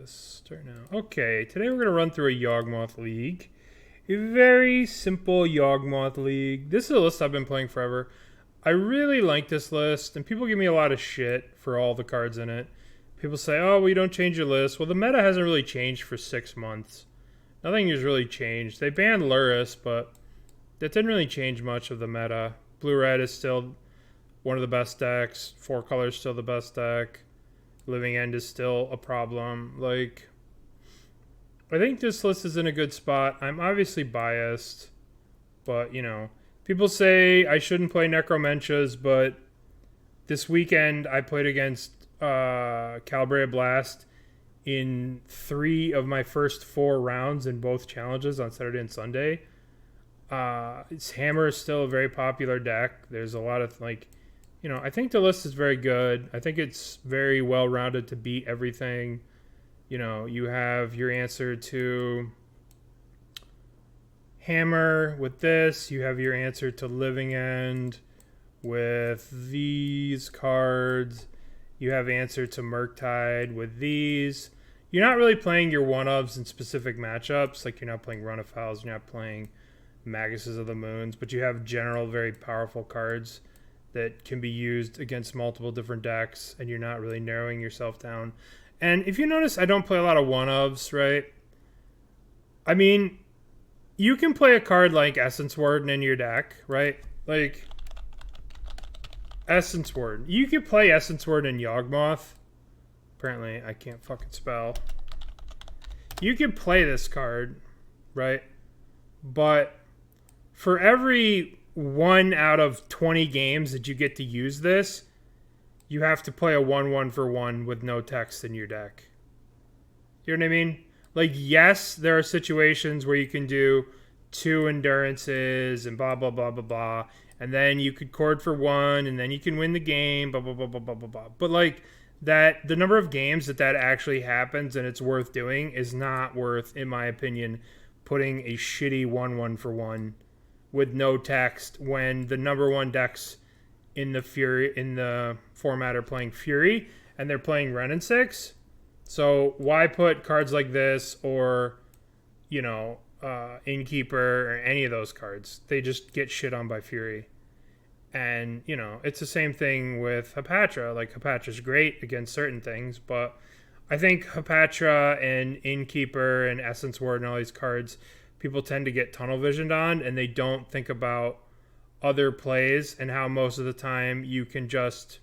this? Start now. Okay, today we're going to run through a Yawgmoth league. A very simple Yawgmoth league. This is a list I've been playing forever. I really like this list, and people give me a lot of shit for all the cards in it. People say, oh, well, you don't change your list. Well, the meta hasn't really changed for 6 months. Nothing has really changed. They banned Lurrus, but that didn't really change much of the meta. Blue-red is still one of the best decks. 4 colors still the best deck. Living End is still a problem. Like, I think this list is in a good spot. I'm obviously biased, but, you know, people say I shouldn't play Necromentias, but this weekend I played against Calibrated Blast in 3 of my first 4 rounds in both challenges on Saturday and Sunday. Its Hammer is still a very popular deck. There's a lot of, like, you know, I think the list is very good. I think it's very well-rounded to beat everything. You know, you have your answer to Hammer with this. You have your answer to Living End with these cards. You have answer to Murktide with these. You're not really playing your one-ofs in specific matchups. Like, you're not playing Run of Fowls. You're not playing Maguses of the Moons. But you have general, very powerful cards that can be used against multiple different decks, and you're not really narrowing yourself down. And if you notice, I don't play a lot of one-ofs, right? I mean, you can play a card like Essence Warden in your deck, right? Like, Essence Warden. You could play Essence Warden in Yawgmoth. Apparently, I can't fucking spell. You could play this card, right? But for every 1 out of 20 games that you get to use this, you have to play a 1/1 for 1 with no text in your deck. You know what I mean? Like, yes, there are situations where you can do 2 endurances and blah, blah, blah, blah, blah. And then you could chord for 1, and then you can win the game, blah, blah, blah, blah, blah, blah, blah. But, like, that the number of games that actually happens and it's worth doing is not worth, in my opinion, putting a shitty 1/1 for 1 with no text when the number 1 decks in the format are playing Fury and they're playing Wrenn and 6. So why put cards like this or, you know, Innkeeper or any of those cards? They just get shit on by Fury. And, you know, it's the same thing with Hapatra. Like, Hapatra's great against certain things, but I think Hapatra and Innkeeper and Essence Ward and all these cards, people tend to get tunnel visioned on, and they don't think about other plays and how most of the time you can just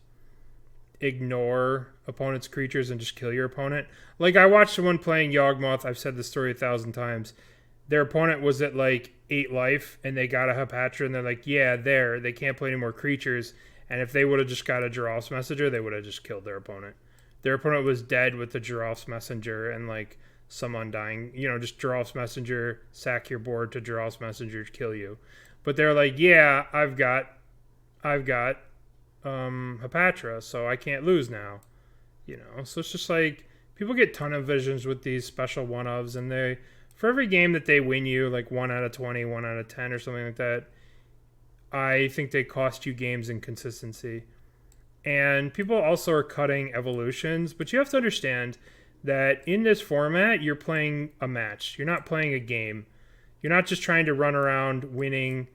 ignore opponent's creatures and just kill your opponent. Like, I watched someone playing Yawgmoth. I've said this story 1,000 times. Their opponent was at like 8 life, and they got a Hapatra, and they're like, yeah, they can't play any more creatures. And if they would have just got a Geralf's Messenger, they would have just killed their opponent. Their opponent was dead with the Geralf's Messenger and like some Undying, you know, just Geralf's Messenger, sack your board to Geralf's Messenger to kill you. But they're like, yeah, I've got Hapatra, so I can't lose now. You know, so it's just like, people get ton of visions with these special one-ofs, and they, for every game that they win you, like 1 out of 20, 1 out of 10 or something like that, I think they cost you games in consistency. And people also are cutting evolutions, but you have to understand that in this format, you're playing a match. You're not playing a game. You're not just trying to run around winning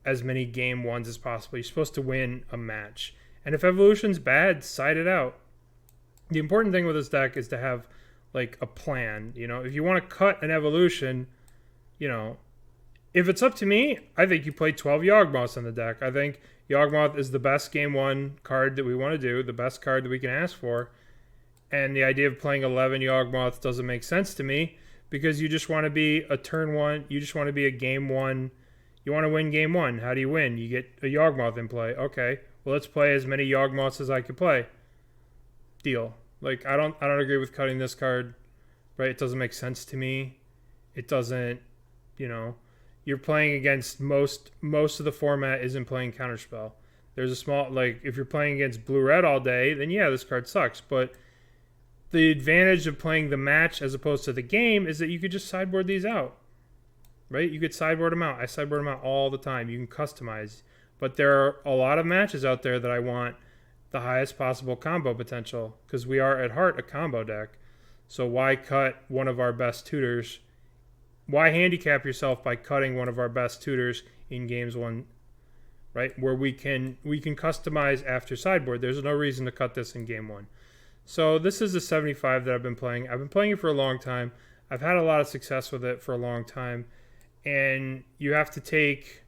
as many game ones as possible. You're supposed to win a match. And if evolution's bad, side it out. The important thing with this deck is to have like a plan. You know, if you want to cut an evolution, you know, if it's up to me, I think you play 12 Yawgmoths in the deck. I think Yawgmoth is the best game 1 card that we want to do, the best card that we can ask for. And the idea of playing 11 Yawgmoths doesn't make sense to me, because you just want to be a turn 1, you just want to be a game 1. You want to win game 1. How do you win? You get a Yawgmoth in play. Okay, well, let's play as many Yawgmoths as I could play. Deal. Like, I don't agree with cutting this card, right? It doesn't make sense to me. It doesn't, you know, you're playing against most of the format isn't playing Counterspell. There's a small, like, if you're playing against blue-red all day, then yeah, this card sucks. But the advantage of playing the match as opposed to the game is that you could just sideboard these out, right? You could sideboard them out. I sideboard them out all the time. You can customize. But there are a lot of matches out there that I want the highest possible combo potential, because we are at heart a combo deck. So why cut one of our best tutors? Why handicap yourself by cutting one of our best tutors in games 1, right? Where we can customize after sideboard. There's no reason to cut this in game 1. So this is the 75 that I've been playing. I've been playing it for a long time. I've had a lot of success with it for a long time. And you have to take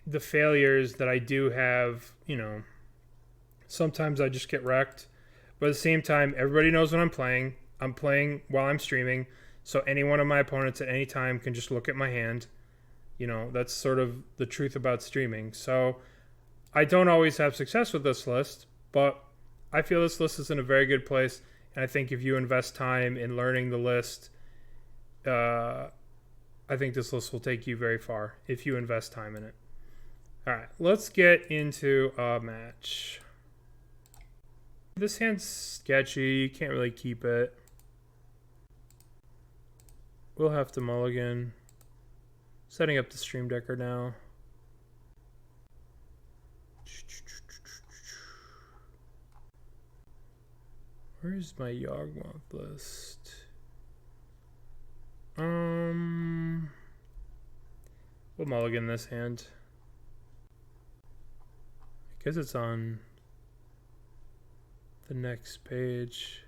the failures that I do have, you know, sometimes I just get wrecked. But at the same time, everybody knows what I'm playing. I'm playing while I'm streaming. So any one of my opponents at any time can just look at my hand. You know, that's sort of the truth about streaming. So I don't always have success with this list, but I feel this list is in a very good place. And I think if you invest time in learning the list, I think this list will take you very far if you invest time in it. All right, let's get into a match. This hand's sketchy. You can't really keep it. We'll have to mulligan. Setting up the Stream Decker now. Where's my Yawgmoth list? We'll mulligan this hand. I guess it's on the next page.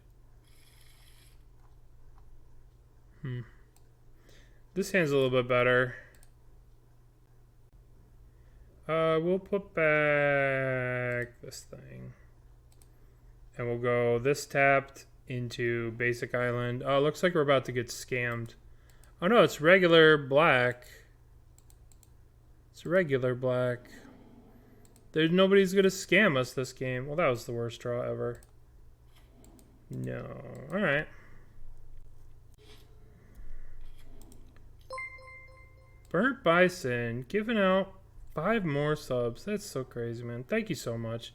This hand's a little bit better. We'll put back this thing. And we'll go this tapped into basic island. Oh, it looks like we're about to get scammed. Oh no, it's regular black. It's regular black. There's nobody's gonna scam us this game. Well, that was the worst draw ever. No. Alright. Burnt Bison giving out 5 more subs. That's so crazy, man. Thank you so much.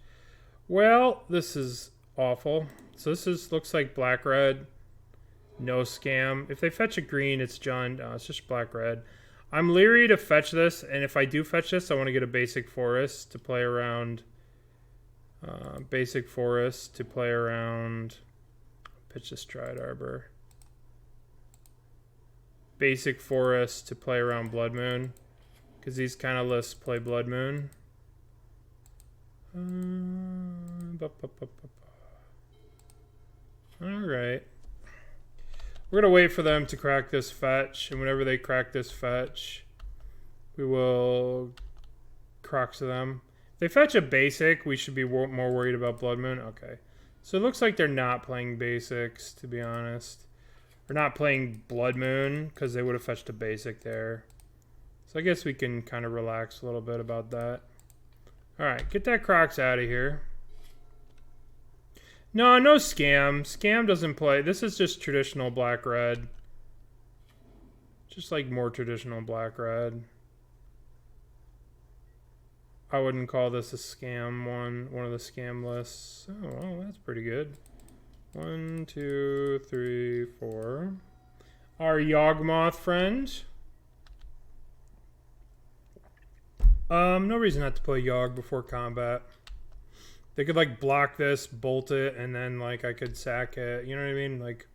Well, this is awful. So this looks like black red. No scam. If they fetch a green, it's John. No, it's just black red. I'm leery to fetch this, and if I do fetch this, I want to get a basic forest to play around. Basic forest to play around. Pitch this Dryad Arbor. Basic forest to play around Blood Moon, because these kind of lists play Blood Moon. Alright. We're going to wait for them to crack this fetch, and whenever they crack this fetch, we will croc to them. If they fetch a basic, we should be more worried about Blood Moon. Okay. So it looks like they're not playing basics, to be honest. They're not playing Blood Moon, because they would have fetched a basic there. So I guess we can kind of relax a little bit about that. Alright, get that Crocs out of here. No scam. Scam doesn't play. This is just traditional black-red. Just like more traditional black-red. I wouldn't call this a scam one of the scam lists. Oh, well, that's pretty good. 1, 2, 3, 4. Our Yawgmoth friend. No reason not to play Yawg before combat. They could like block this, bolt it, and then like I could sack it. You know what I mean? Like,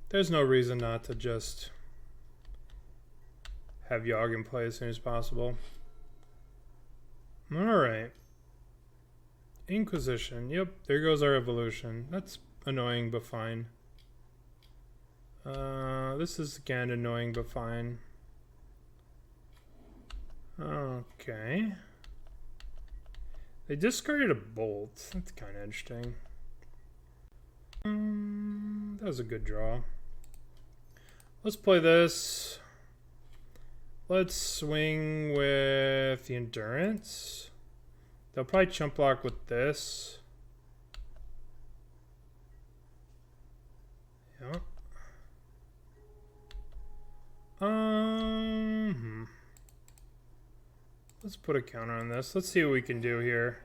there's no reason not to just have Yawg in play as soon as possible. Alright. Inquisition. Yep, there goes our evolution. That's annoying but fine. This is again annoying but fine. Okay. They discarded a bolt. That's kind of interesting. That was a good draw. Let's play this. Let's swing with the Endurance. They'll probably chump block with this. Yeah. Let's put a counter on this. Let's see what we can do here.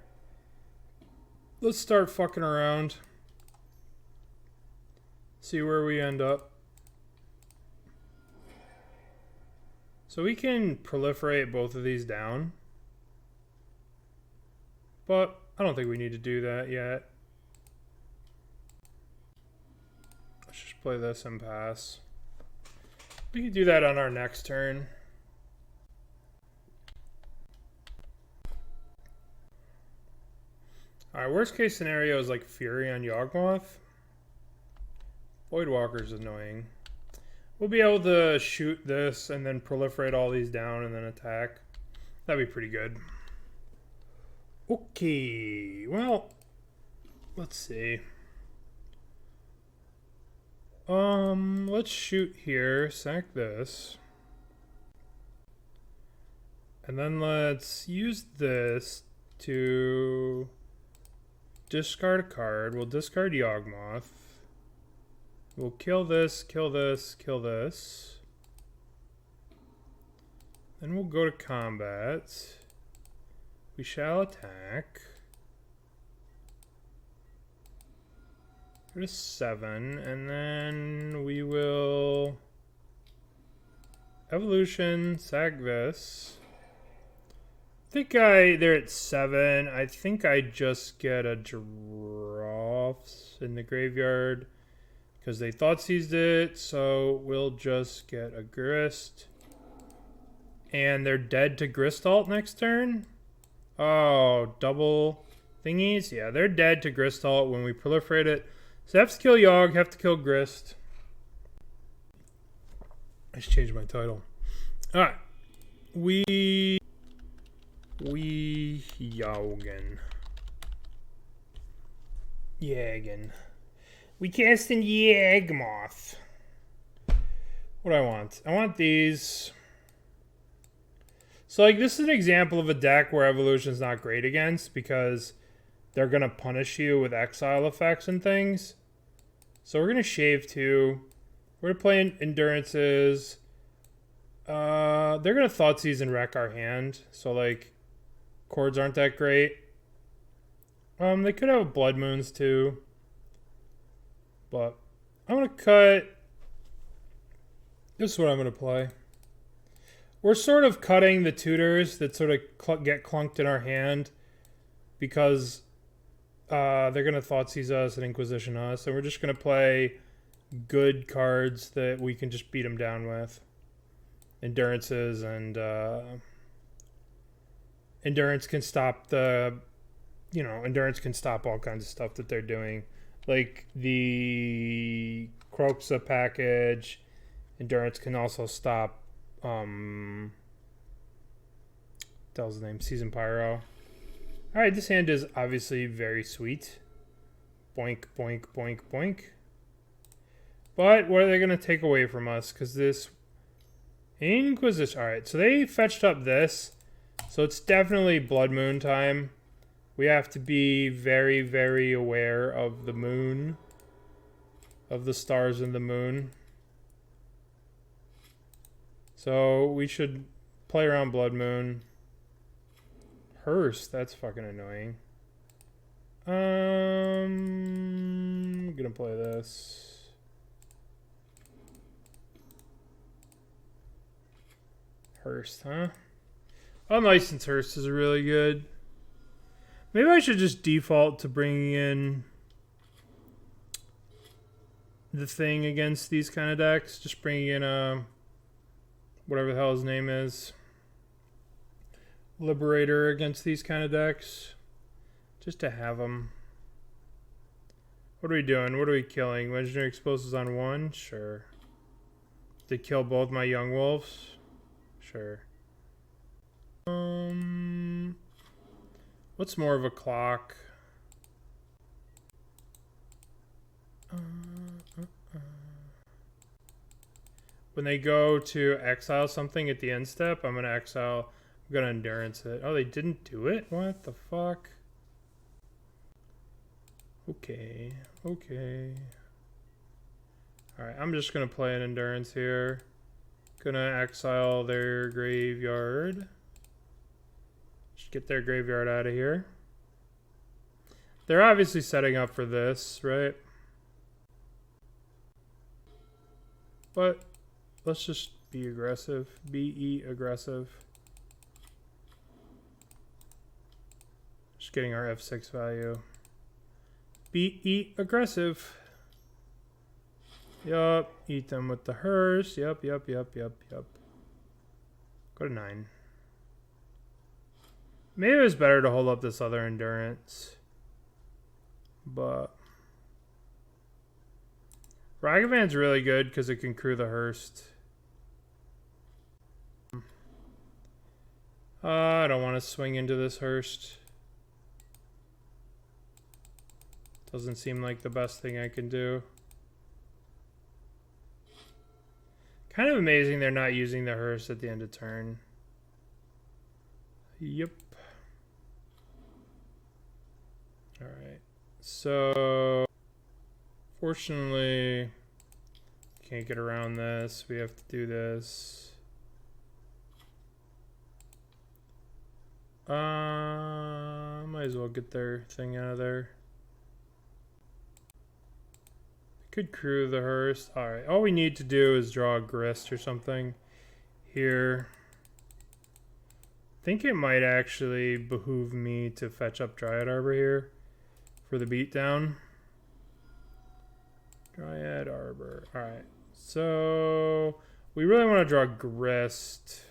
Let's start fucking around. See where we end up. So we can proliferate both of these down. But I don't think we need to do that yet. Just play this and pass. We can do that on our next turn. Alright, worst case scenario is like Fury on Yawgmoth. Voidwalker's annoying. We'll be able to shoot this and then proliferate all these down and then attack. That'd be pretty good. Okay, well, let's see. Let's shoot here, sack this. And then let's use this to discard a card. We'll discard Yawgmoth. We'll kill this, kill this, kill this. Then we'll go to combat. We shall attack. Go to 7, and then we will evolution, sag this. I think they're at 7. I think I just get a Geralf in the graveyard because they thought seized it, so we'll just get a Grist. And they're dead to Grist ult next turn? Oh, double thingies? Yeah, they're dead to Grist ult when we proliferate it. So I have to kill Yawg, have to kill Grist. I just changed my title. Alright. We Yawgen. Yawgen. We cast in Yawgmoth. What do I want? I want these. So, like, this is an example of a deck where Evolution's not great against because they're going to punish you with exile effects and things. So we're going to shave 2. We're going to play Endurances. They're going to Thoughtseize and wreck our hand. So, like, chords aren't that great. They could have Blood Moons, too. But I'm going to cut. This is what I'm going to play. We're sort of cutting the tutors that sort of get clunked in our hand because they're going to Thoughtseize us and Inquisition us. And we're just going to play good cards that we can just beat them down with. Endurances and Endurance can stop the, you know, Endurance can stop all kinds of stuff that they're doing. Like the Croxa package. Endurance can also stop that was the name, Season Pyro. Alright, this hand is obviously very sweet. Boink, boink, boink, boink. But what are they going to take away from us? Because this Inquisition. Alright, so they fetched up this. So it's definitely Blood Moon time. We have to be very, very aware of the moon. Of the stars and the moon. So we should play around Blood Moon. Hearse, that's fucking annoying. I'm gonna play this. Hearse, huh? Unlicensed Hearse is really good. Maybe I should just default to bringing in the thing against these kind of decks. Just bringing in a whatever the hell his name is. Liberator against these kind of decks. Just to have them. What are we doing? What are we killing? Legendary Explosives on 1? Sure. They kill both my young wolves? Sure. What's more of a clock? When they go to exile something at the end step, I'm going to exile. I'm going to Endurance it. Oh, they didn't do it? What the fuck? Okay. Okay. Alright, I'm just going to play an Endurance here. Gonna exile their graveyard. Just get their graveyard out of here. They're obviously setting up for this, right? But let's just be aggressive. Be aggressive. Just getting our F6 value. Be aggressive. Yup. Eat them with the hearse. Yup. Go to 9. Maybe it was better to hold up this other endurance. But Ragavan's really good because it can crew the hearse. I don't want to swing into this hearse. Doesn't seem like the best thing I can do. Kind of amazing they're not using the hearse at the end of turn. Yep. Alright. So, fortunately, can't get around this. We have to do this. Might as well get their thing out of there. Could crew the hearse. Alright, all we need to do is draw a Grist or something here. I think it might actually behoove me to fetch up Dryad Arbor here for the beatdown. Dryad Arbor. Alright, so we really want to draw Grist.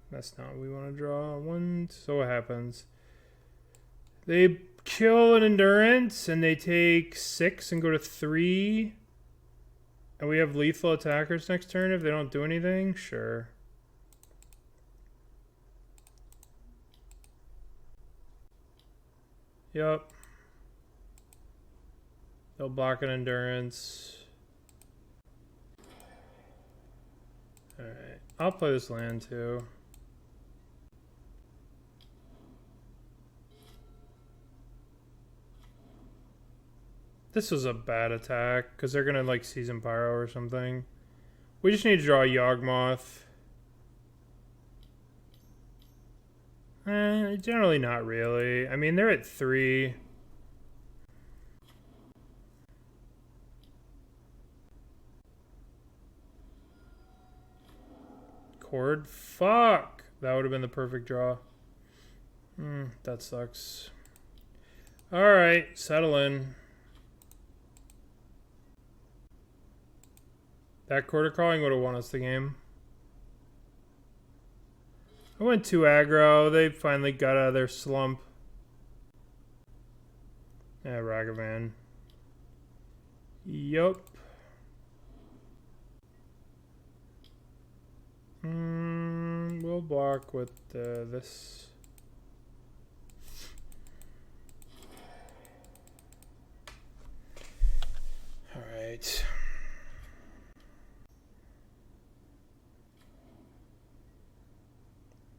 That's not what we want to draw. One, so what happens? They kill an endurance and they take 6 and go to 3. And we have lethal attackers next turn if they don't do anything? Sure. Yep. They'll block an endurance. Alright. I'll play this land too. This was a bad attack, because they're going to, like, Season Pyro or something. We just need to draw a Yawgmoth. Generally not really. I mean, they're at 3. Chord? Fuck! That would have been the perfect draw. That sucks. Alright, settle in. That Chord of Calling would have won us the game. I went too aggro. They finally got out of their slump. Yeah, Ragavan. Yup. We'll block with this. Alright.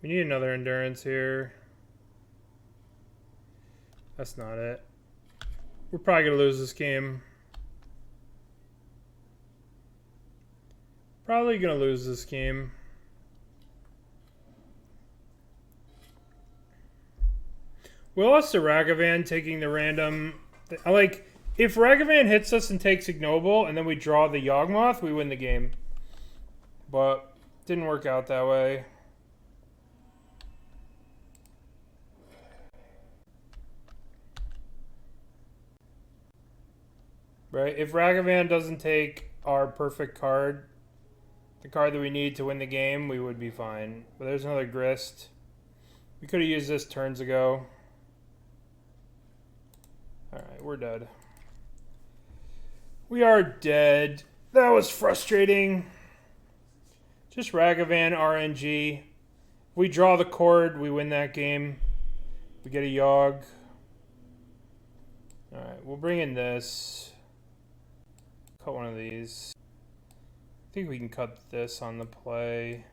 We need another endurance here. That's not it. We're probably going to lose this game. Probably going to lose this game. We lost to Ragavan taking the random... Like, if Ragavan hits us and takes Ignoble and then we draw the Yawgmoth, we win the game. But didn't work out that way. Right? If Ragavan doesn't take our perfect card, the card that we need to win the game, we would be fine. But there's another Grist. We could have used this turns ago. Alright, we're dead. We are dead. That was frustrating. Just Ragavan RNG. If we draw the Chord, we win that game. We get a Yawg. Alright, we'll bring in this. Cut one of these. I think we can cut this on the play.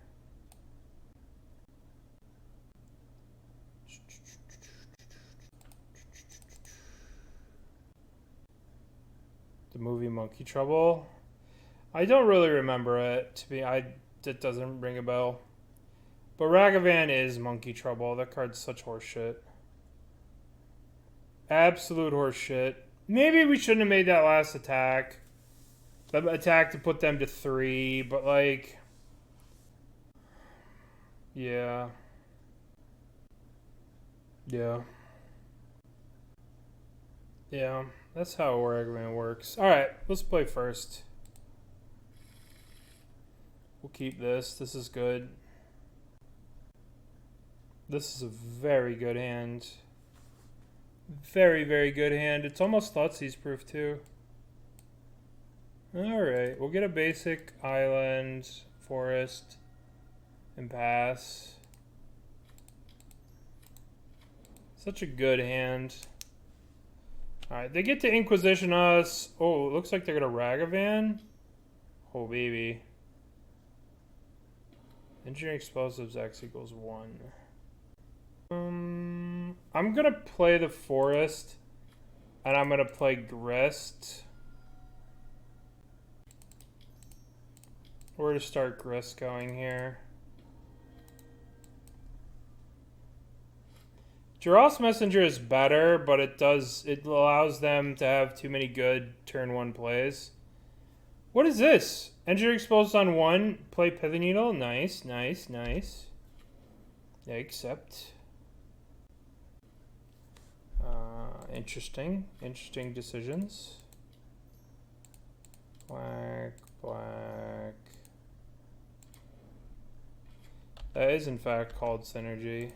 The movie Monkey Trouble. I don't really remember it. It doesn't ring a bell. But Ragavan is Monkey Trouble. That card's such horseshit. Absolute horseshit. Maybe we shouldn't have made that last attack. The attack to put them to 3, but like... Yeah. Yeah. Yeah. That's how Overgrown works. Alright, let's play first. We'll keep this. This is good. This is a very good hand. Very, very good hand. It's almost Thoughtseize proof too. Alright, we'll get a basic island, forest, and pass. Such a good hand. Alright, they get to Inquisition us. Oh, it looks like they're going to Ragavan. Oh, baby. Engineering Explosives X equals 1. I'm going to play the forest. And I'm going to play Grist. Where to start Grist going here? Geralf's Messenger is better, but it allows them to have too many good turn 1 plays. What is this? Engineer exposed on 1, play Pithing Needle. Nice, nice, nice. Yeah, accept. Interesting. Interesting decisions. Black, black. That is in fact called Synergy.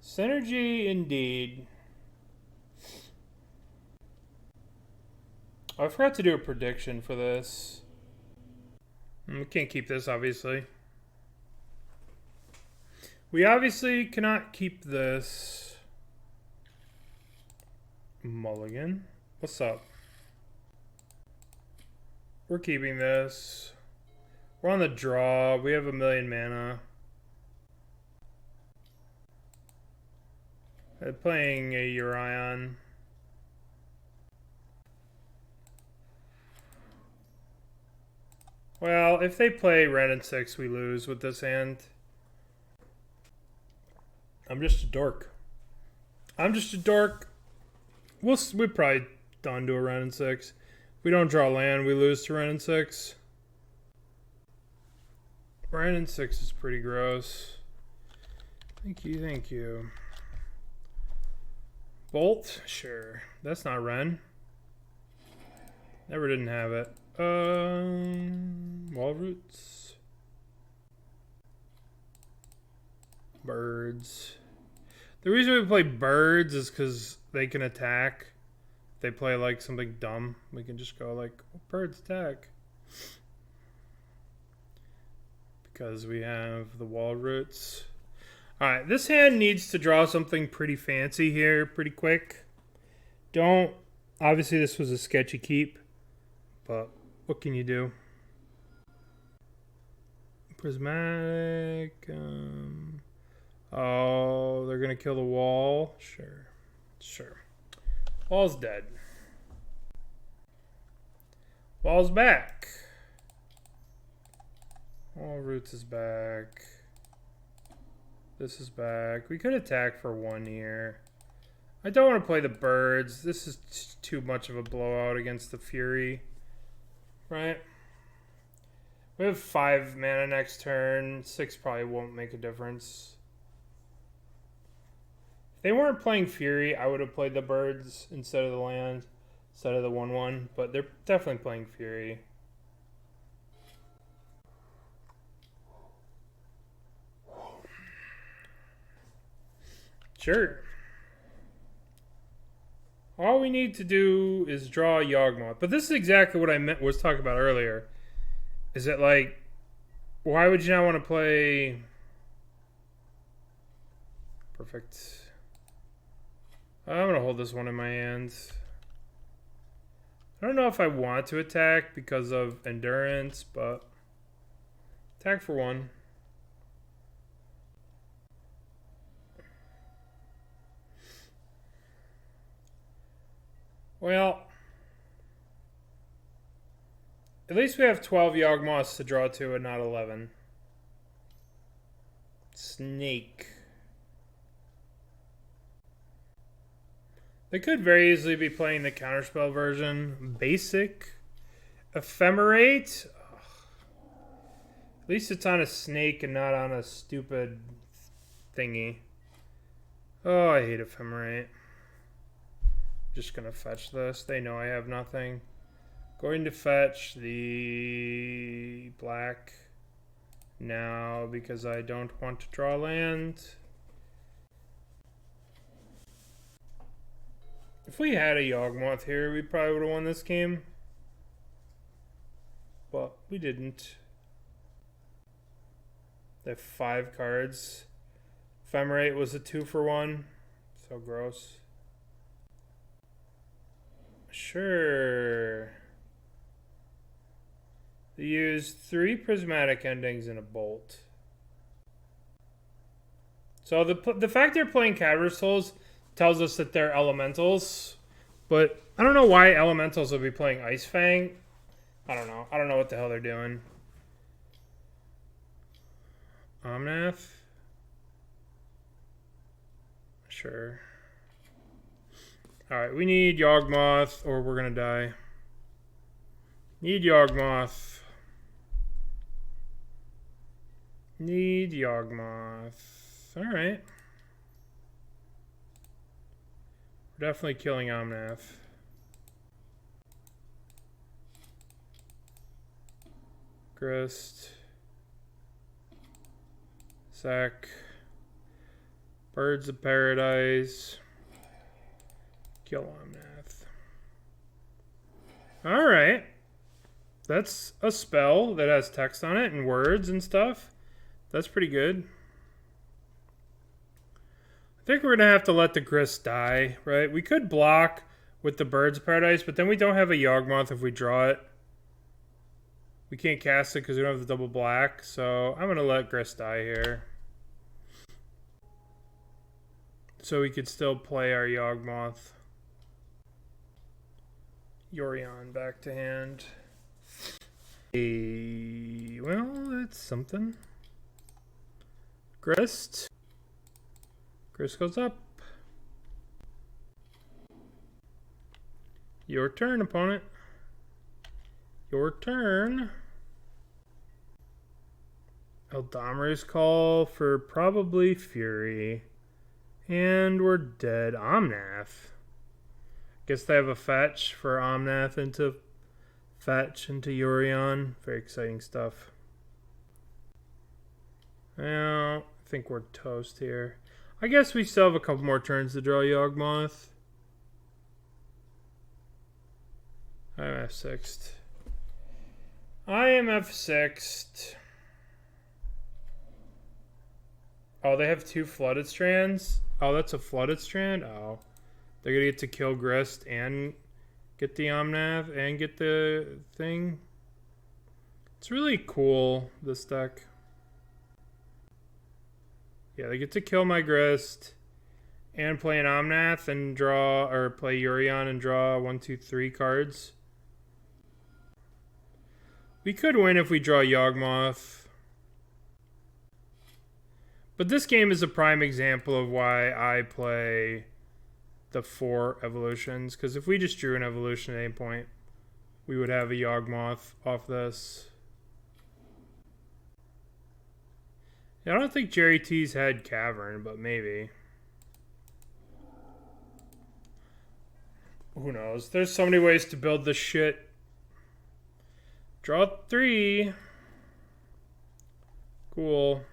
Synergy indeed. Oh, I forgot to do a prediction for this. We can't keep this, obviously. We obviously cannot keep this. Mulligan. What's up? We're keeping this. We're on the draw. We have 1,000,000 mana. They're playing a Urion. Well, if they play red and 6, we lose with this hand. I'm just a dork. I'm just a dork. We're probably done to a red and 6. If we don't draw land, we lose to red and 6. Red and 6 is pretty gross. Thank you, thank you. Bolt? Sure. That's not Ren. Never didn't have it. Wall roots. Birds. The reason we play birds is because they can attack. If they play like something dumb, we can just go like, oh, birds attack. Because we have the wall roots. Alright, this hand needs to draw something pretty fancy here, pretty quick. Obviously this was a sketchy keep, but what can you do? Prismatic, oh, they're gonna kill the wall? Sure, sure. Wall's dead. Wall's back. Wall roots is back. This is back. We could attack for 1 here. I don't want to play the birds. This is too much of a blowout against the Fury. Right? We have 5 mana next turn. 6 probably won't make a difference. If they weren't playing Fury, I would have played the birds instead of the land. Instead of the 1/1. But they're definitely playing Fury. Sure. All we need to do is draw a Yawgmoth. But this is exactly what I was talking about earlier. Is it like, why would you not want to play... Perfect. I'm going to hold this one in my hands. I don't know if I want to attack because of endurance, but... Attack for 1. Well, at least we have 12 Yawgmoths to draw to and not 11. Snake. They could very easily be playing the counterspell version. Basic. Ephemerate. Ugh. At least it's on a snake and not on a stupid thingy. Oh, I hate Ephemerate. Just gonna fetch this. They know I have nothing. Going to fetch the black now because I don't want to draw land. If we had a Yawgmoth here, we probably would have won this game. But we didn't. They have 5 cards. Ephemerate was a 2-for-1. So gross. Sure. They used 3 prismatic endings and a bolt. So the fact they're playing Cavern Souls tells us that they're elementals. But I don't know why elementals would be playing Ice Fang. I don't know. I don't know what the hell they're doing. Omnath? Sure. Alright, we need Yawgmoth or we're gonna die. Need Yawgmoth. Need Yawgmoth. Alright. We're definitely killing Omnath. Grist. Sack. Birds of Paradise. Kill Omnath. Alright. That's a spell that has text on it and words and stuff. That's pretty good. I think we're going to have to let the Grist die, right? We could block with the Birds of Paradise, but then we don't have a Yawgmoth if we draw it. We can't cast it because we don't have the double black, so I'm going to let Grist die here. So we could still play our Yawgmoth. Yorion back to hand. Well, that's something. Grist. Grist goes up. Your turn, opponent. Your turn. Eldamar's call for probably Fury. And we're dead. Omnath. Guess they have a fetch for Omnath into fetch into Yorion. Very exciting stuff. Well, I think we're toast here. I guess we still have a couple more turns to draw Yawgmoth. I am F6'd. I am F6'd. Oh, they have 2 flooded strands? Oh, that's a flooded strand? Oh. They're going to get to kill Grist and get the Omnath and get the thing. It's really cool, this deck. Yeah, they get to kill my Grist and play an Omnath and draw, or play Yorion and draw 1, 2, 3 cards. We could win if we draw Yawgmoth. But this game is a prime example of why I play the 4 evolutions. Because if we just drew an evolution at any point, we would have a Yawgmoth off this. Yeah, I don't think Jerry T's had Cavern, but maybe. Who knows? There's so many ways to build this shit. Draw 3. Cool.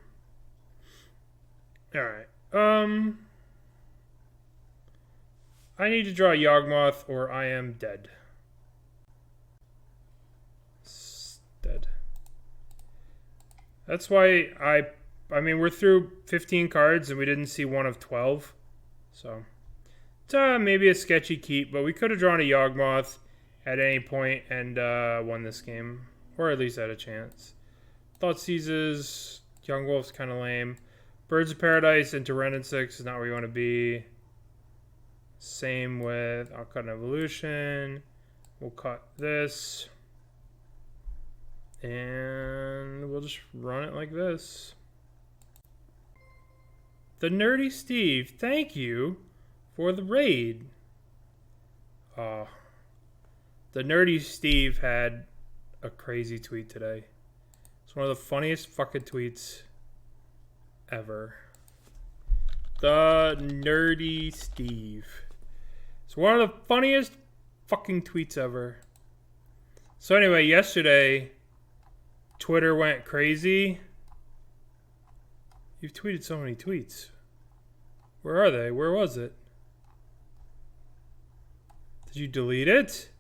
Alright. I need to draw Yawgmoth or I am dead. Dead. That's why I mean, we're through 15 cards and we didn't see one of 12. So, it's maybe a sketchy keep, but we could have drawn a Yawgmoth at any point and won this game. Or at least had a chance. Thoughtseizes, Young Wolf's kind of lame. Birds of Paradise into Renin 6 is not where you want to be. Same with, I'll cut an evolution. We'll cut this. And we'll just run it like this. The Nerdy Steve, thank you for the raid. The Nerdy Steve had a crazy tweet today. It's one of the funniest fucking tweets ever. The Nerdy Steve. It's one of the funniest fucking tweets ever. So anyway, yesterday, Twitter went crazy. You've tweeted so many tweets. Where are they? Where was it? Did you delete it?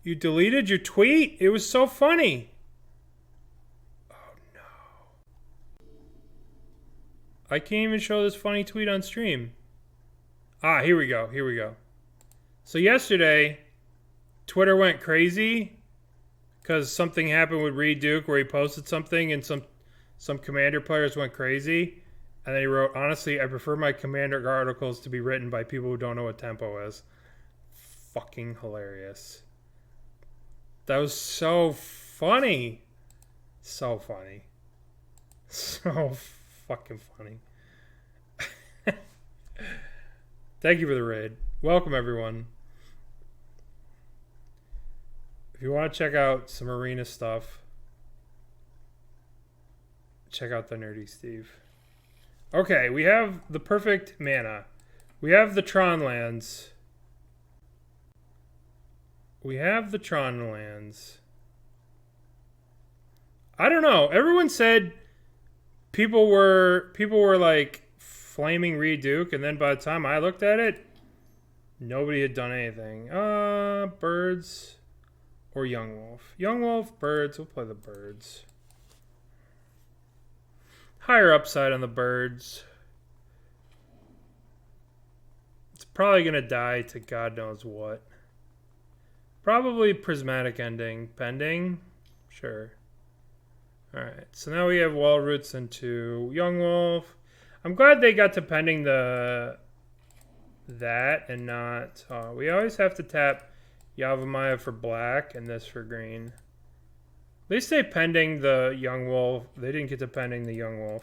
You deleted your tweet? It was so funny. Oh no. I can't even show this funny tweet on stream. Ah, here we go. Here we go. So yesterday, Twitter went crazy because something happened with Reed Duke where he posted something and some Commander players went crazy. And then he wrote, honestly, I prefer my Commander articles to be written by people who don't know what tempo is. Fucking hilarious. That was so funny. So funny. So fucking funny. Thank you for the raid. Welcome, everyone. If you want to check out some arena stuff, check out the Nerdy Steve. Okay, we have the perfect mana. We have the Tron lands. We have the Tron lands. I don't know. Everyone said people were like flaming Reed Duke, and then by the time I looked at it, nobody had done anything. Birds or Yawgmoth. Yawgmoth, birds. We'll play the birds. Higher upside on the birds. It's probably going to die to God knows what. Probably prismatic ending. Pending? Sure. Alright, so now we have wall roots into Yawgmoth. I'm glad they got to pending that and not... we always have to tap Yavimaya for black and this for green. At least they pending the Yawgmoth. They didn't get to pending the Yawgmoth.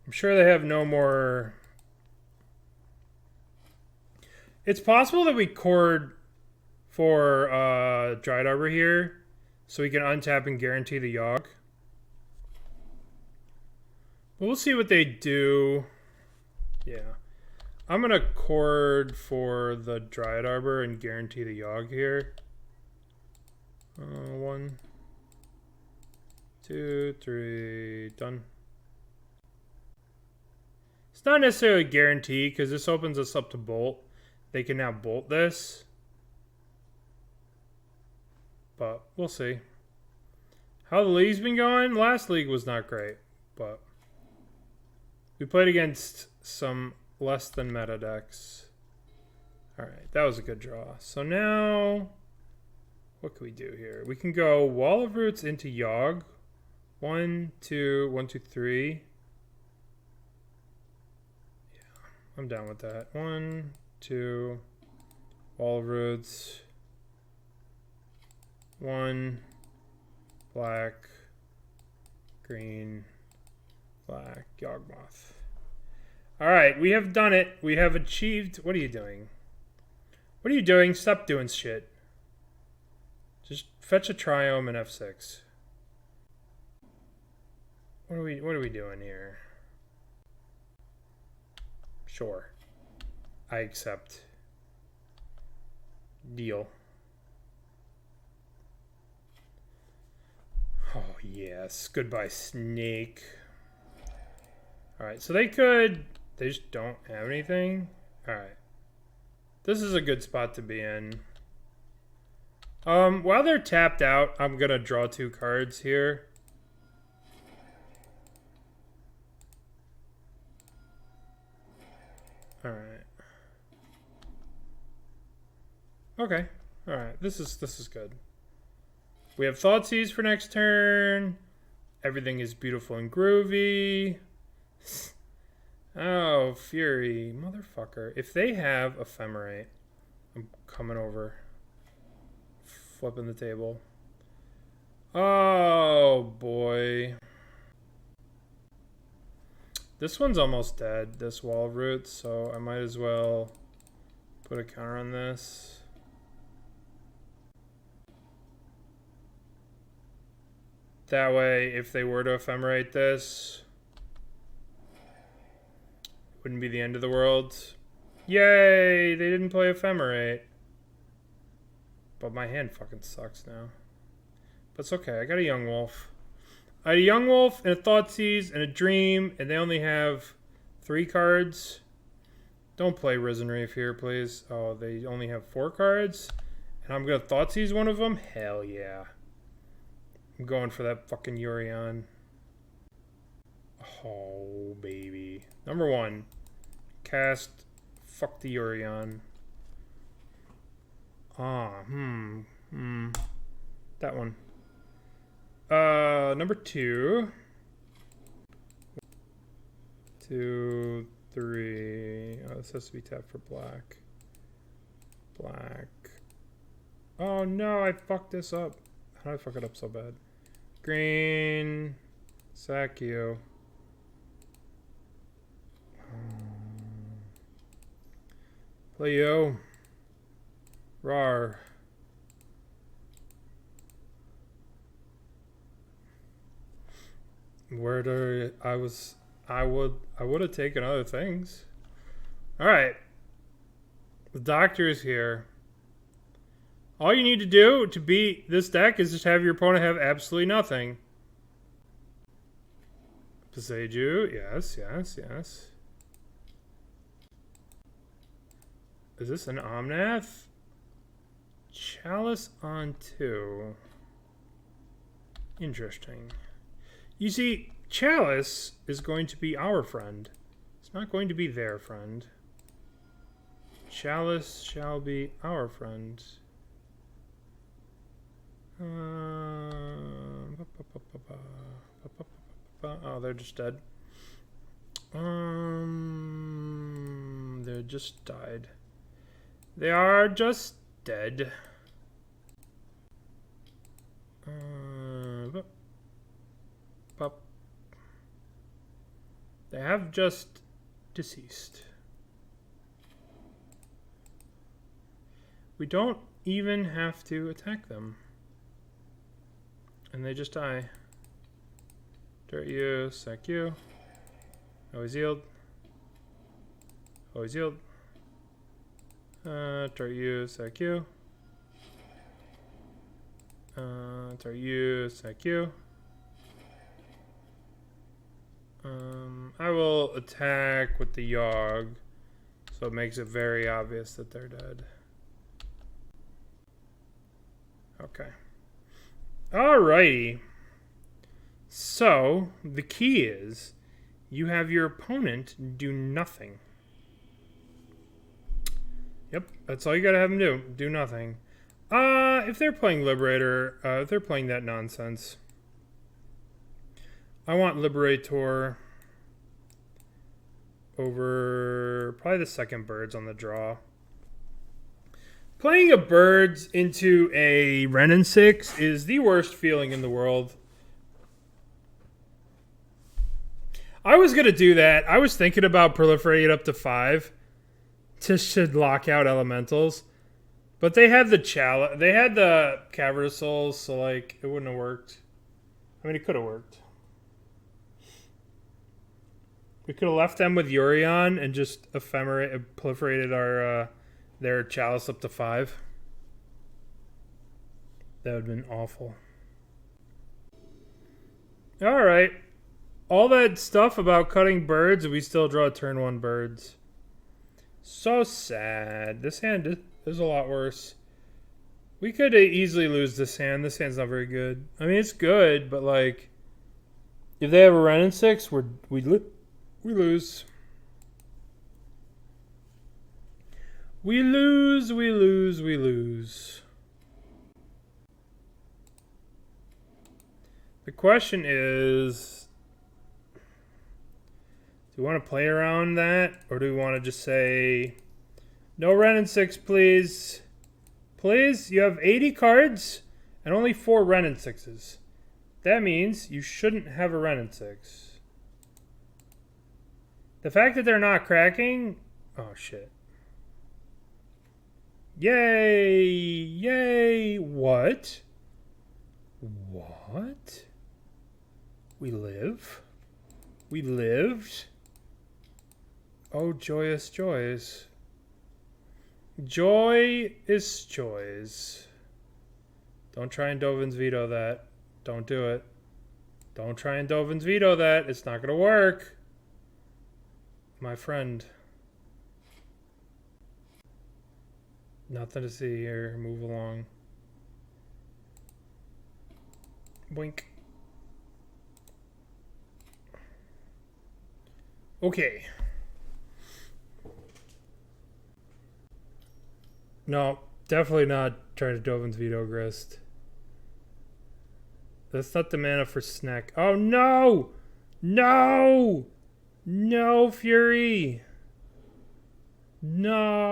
I'm sure they have no more... It's possible that we chord for Dryad Arbor here, so we can untap and guarantee the Yawg. But we'll see what they do. Yeah. I'm going to chord for the Dryad Arbor and guarantee the Yawg here. 1, 2, 3, done. It's not necessarily a guarantee because this opens us up to bolt. They can now bolt this. But we'll see. How the league's been going? Last league was not great, but we played against some less than meta decks. Alright, that was a good draw. So now, what can we do here? We can go Wall of Roots into Yawg. 1, 2, 1, 2, 3. Yeah, I'm down with that. 1, 2, Wall of Roots. 1, black, green, black, Yawgmoth. Alright, we have done it. We have achieved... What are you doing? What are you doing? Stop doing shit. Just fetch a Triome and F6. What are we doing here? Sure. I accept. Deal. Oh, yes. Goodbye, Snake. Alright, so they just don't have anything. Alright. This is a good spot to be in. While they're tapped out, I'm going to draw 2 cards here. Alright. Okay. Alright, this is good. We have Thoughtseize for next turn. Everything is beautiful and groovy. Oh, Fury. Motherfucker. If they have Ephemerate, I'm coming over. Flipping the table. Oh, boy. This one's almost dead, this Wall of Roots, so I might as well put a counter on this. That way, if they were to Ephemerate this, Wouldn't be the end of the world. Yay! They didn't play Ephemerate. But my hand fucking sucks now. But it's okay. I got a Yawgmoth. I had a Yawgmoth and a Thoughtseize and a Dream, and they only have 3 cards. Don't play Risen Reef here, please. Oh, they only have 4 cards. And I'm going to Thoughtseize one of them? Hell yeah. I'm going for that fucking Yorion. Oh, baby. Number 1. Cast. Fuck the Yorion. That one. Number 2. 2, 3. Oh, this has to be tapped for black. Black. Oh no, I fucked this up. How did I fuck it up so bad? Green. Sack you. Play yo. Rar. Where do I would have taken other things. Alright. The doctor is here. All you need to do to beat this deck is just have your opponent have absolutely nothing. Boseiju, yes, yes, yes. Is this an Omnath? Chalice on 2. Interesting. You see, Chalice is going to be our friend. It's not going to be their friend. Chalice shall be our friend. Oh, they're just dead. They just died. They are just dead. They have just deceased. We don't even have to attack them. And they just die. Dirt you, sack you. Always yield. Always yield. Dirt you, sack you. Dirt you, sack you. I will attack with the Yawg, so it makes it very obvious that they're dead. Okay. Alrighty. So, the key is, you have your opponent do nothing. Yep, that's all you gotta have them do. Do nothing. If they're playing Liberator, if they're playing that nonsense, I want Liberator over probably the second Birds on the draw. Playing a Birds into a Renin 6 is the worst feeling in the world. I was going to do that. I was thinking about proliferating it up to 5 to lock out elementals. But they had the they had the Cavern of Souls, so like it wouldn't have worked. I mean, it could have worked. We could have left them with Yorion and just proliferated our their Chalice up to 5. That would have been awful. All right. All that stuff about cutting Birds, and we still draw turn 1 Birds. So sad. This hand is a lot worse. We could easily lose this hand. This hand's not very good. I mean, it's good, but like, if they have a Renin 6, we lose. We lose, we lose, we lose. The question is, do we want to play around that? Or do we want to just say, no Renin 6, please? Please, you have 80 cards and only 4 Renin 6s. That means you shouldn't have a Renin 6. The fact that they're not cracking... Oh, shit. Yay! Yay! What? What? We live? We lived? Oh, joyous joys. Joy is joys. Don't try and Dovin's veto that. Don't do it. Don't try and Dovin's veto that. It's not going to work. My friend. Nothing to see here. Move along. Boink. Okay. No, definitely not trying to Dovin's veto Grist. That's not the mana for snack. Oh no! No! No, Fury! No!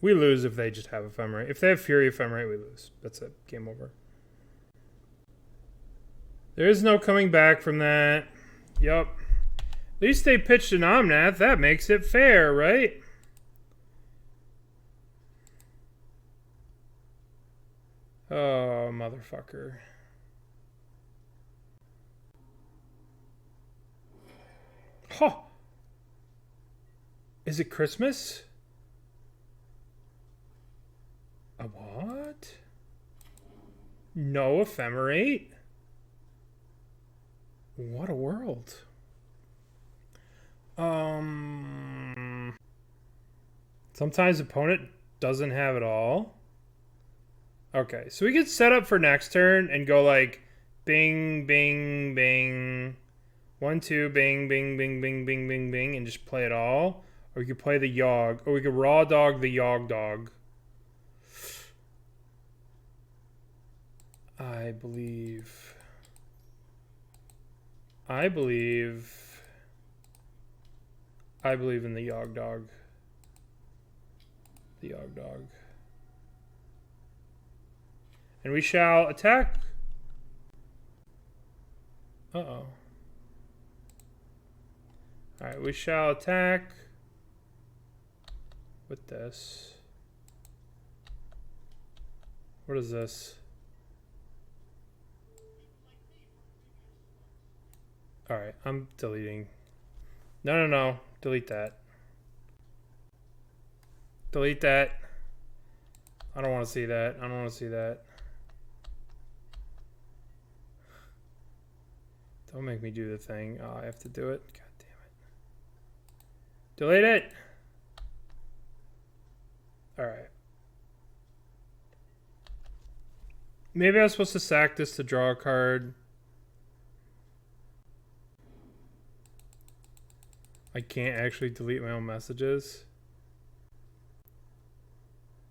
We lose if they just have Ephemerate. If they have Fury Ephemerate, we lose. That's it. Game over. There is no coming back from that. Yup. At least they pitched an Omnath. That makes it fair, right? Oh, motherfucker. Huh. Is it Christmas? A what? No Ephemerate? What a world. Sometimes opponent doesn't have it all. Okay, so we could set up for next turn and go like bing, bing, bing. 1, 2, bing, bing, bing, bing, bing, bing, bing, and just play it all. Or we could play the Yawg. Or we could raw dog the Yawg dog. I believe in the Yawg dog. The Yawg dog. And we shall attack. Uh-oh. Alright, we shall attack with this. What is this? Alright, I'm deleting. No. Delete that. Delete that. I don't want to see that. I don't want to see that. Don't make me do the thing. Oh, I have to do it. God damn it. Delete it. Alright. Maybe I was supposed to sack this to draw a card. I can't actually delete my own messages.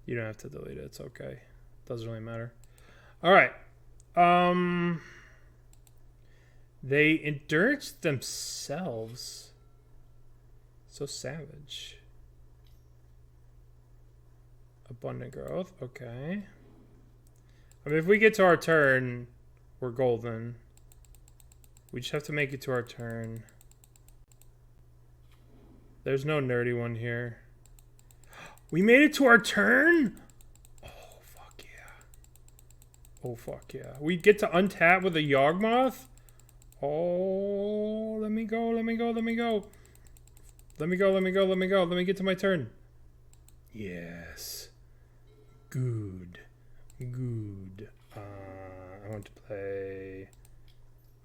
You don't have to delete it. It's okay. Doesn't really matter. Alright. They endurance themselves. So savage. Abundant growth. Okay. I mean, if we get to our turn, we're golden. We just have to make it to our turn. There's no nerdy one here. We made it to our turn? Oh, fuck yeah. Oh, fuck yeah. We get to untap with a Yawgmoth? Oh, let me go. Let me get to my turn. Yes. Good. I want to play...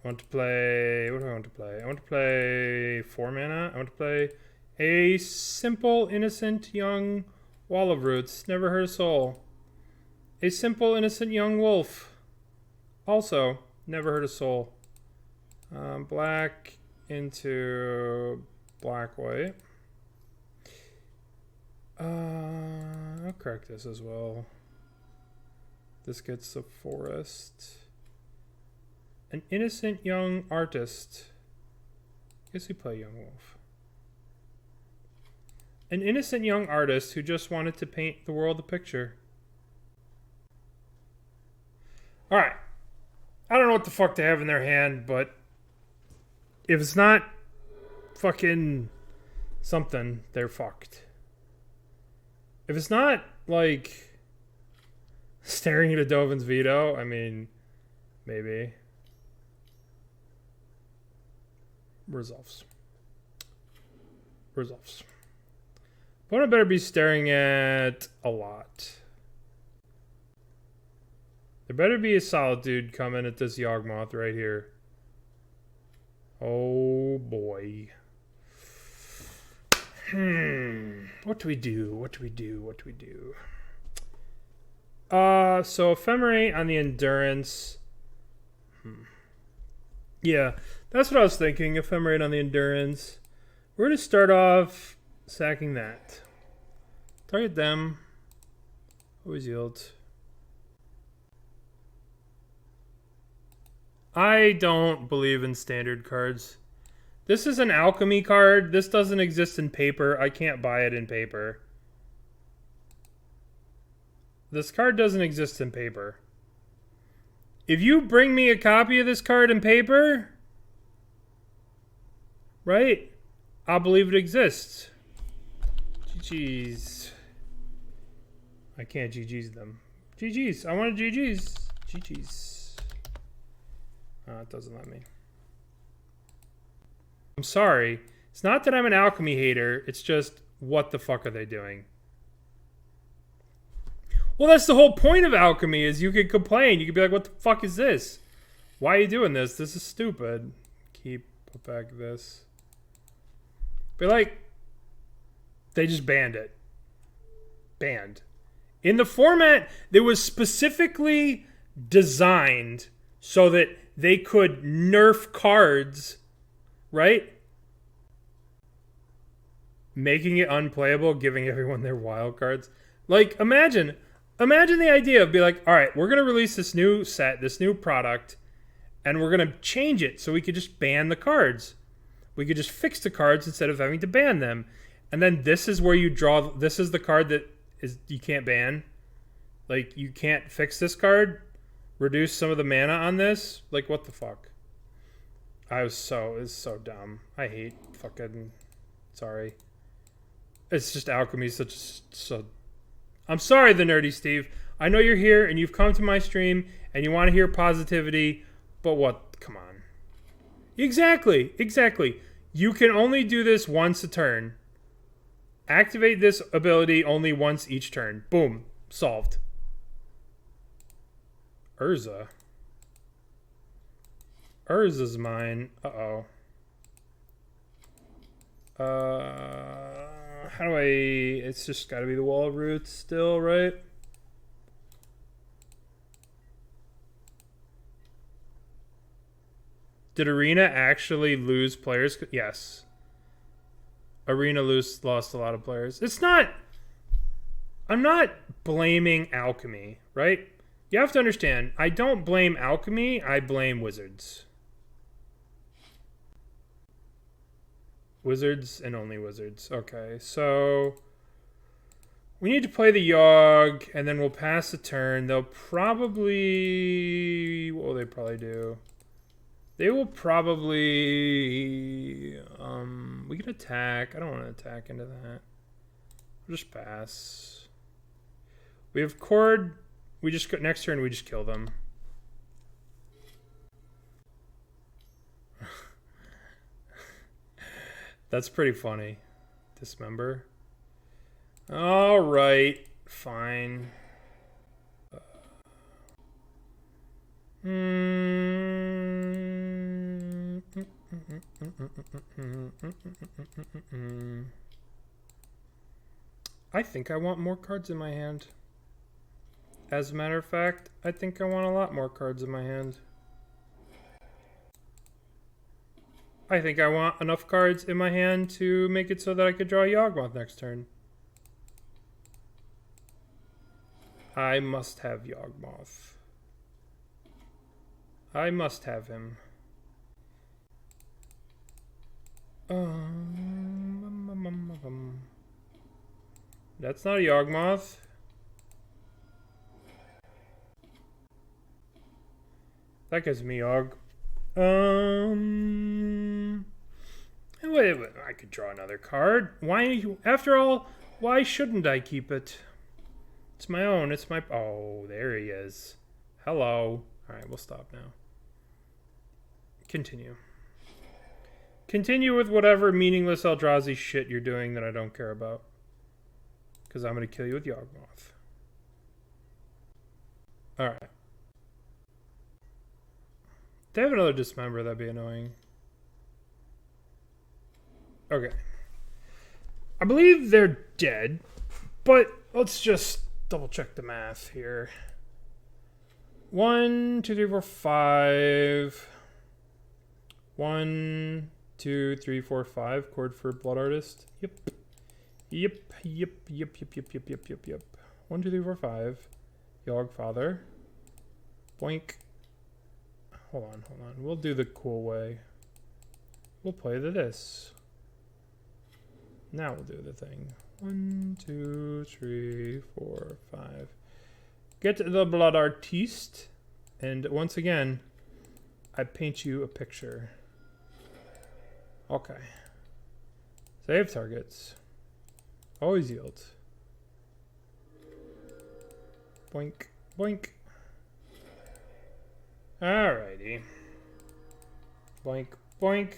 What do I want to play? I want to play 4 mana. I want to play a simple, innocent, young wall of roots. Never hurt a soul. A simple, innocent, young wolf. Also, never hurt a soul. Black into black-white. I'll correct this as well. This gets the forest. An innocent young artist. I guess we play young wolf. An innocent young artist who just wanted to paint the world a picture. Alright. I don't know what the fuck they have in their hand, but if it's not fucking something, they're fucked. If it's not, like, staring at a Dovin's veto, I mean, maybe. Resolves. Opponent better be staring at a lot. There better be a Solitude coming at this Yawgmoth right here. Oh boy. What do we do? So Ephemerate on the Endurance. Yeah, that's what I was thinking. Ephemerate on the Endurance. We're going to start off sacking that. Target them. Always yield. I don't believe in standard cards. This is an alchemy card. This doesn't exist in paper. I can't buy it in paper. This card doesn't exist in paper. If you bring me a copy of this card in paper, right, I'll believe it exists. GG's. I can't GG's them. GG's. I want to GG's. GG's. It doesn't let me. I'm sorry. It's not that I'm an alchemy hater. It's just, what the fuck are they doing? Well, that's the whole point of alchemy, is you could complain. You could be like, what the fuck is this? Why are you doing this? This is stupid. Put back this. But like, they just banned it. Banned. In the format that was specifically designed so that they could nerf cards, right? Making it unplayable, giving everyone their wild cards. Like, imagine the idea of be like, all right, we're going to release this new set, this new product, and we're going to change it so we could just ban the cards. We could just fix the cards instead of having to ban them. And then this is where you draw, this is the card that is you can't ban. Like, you can't fix this card. Reduce some of the mana on this. Like, what the fuck? It's so dumb. I hate fucking, sorry. It's just alchemy, so I'm sorry, the Nerdy Steve. I know you're here and you've come to my stream and you want to hear positivity, but what? Come on. Exactly. You can only do this once a turn. Activate this ability only once each turn. Boom. Solved. Urza's mine. Uh-oh. How do I... It's just got to be the Wall of Roots still, right? Did Arena actually lose players? Yes. Arena lost a lot of players. It's not... I'm not blaming alchemy, right? You have to understand, I don't blame alchemy, I blame wizards. Wizards and only wizards. Okay, so we need to play the Yawg, and then we'll pass the turn. They'll probably... What will they probably do? They will probably... we can attack. I don't want to attack into that. We'll just pass. We have Chord. We just go, next turn we just kill them. That's pretty funny. Dismember. All right, fine. I think I want more cards in my hand. As a matter of fact, I think I want a lot more cards in my hand. I think I want enough cards in my hand to make it so that I could draw a Yawgmoth next turn. I must have Yawgmoth. I must have him. That's not a Yawgmoth. That gives me Yawg. Wait, I could draw another card. Why? After all, why shouldn't I keep it? It's my own. It's my... Oh, there he is. Hello. All right, we'll stop now. Continue. Continue with whatever meaningless Eldrazi shit you're doing that I don't care about. Because I'm going to kill you with Yawgmoth. Alright. They have another Dismember, that'd be annoying. Okay. I believe they're dead, but let's just double check the math here. 1, 2, 3, 4, 5. 1, 2, 3, 4, 5. Chord for Blood Artist. Yep. 1, 2, 3, 4, 5. Yawg Father. Boink. Hold on. We'll do the cool way. We'll play this. Now we'll do the thing. 1, 2, 3, 4, 5. Get the Blood Artiste. And once again, I paint you a picture. Okay. Save targets. Always yield. Boink. Boink. Alrighty. Boink. Boink.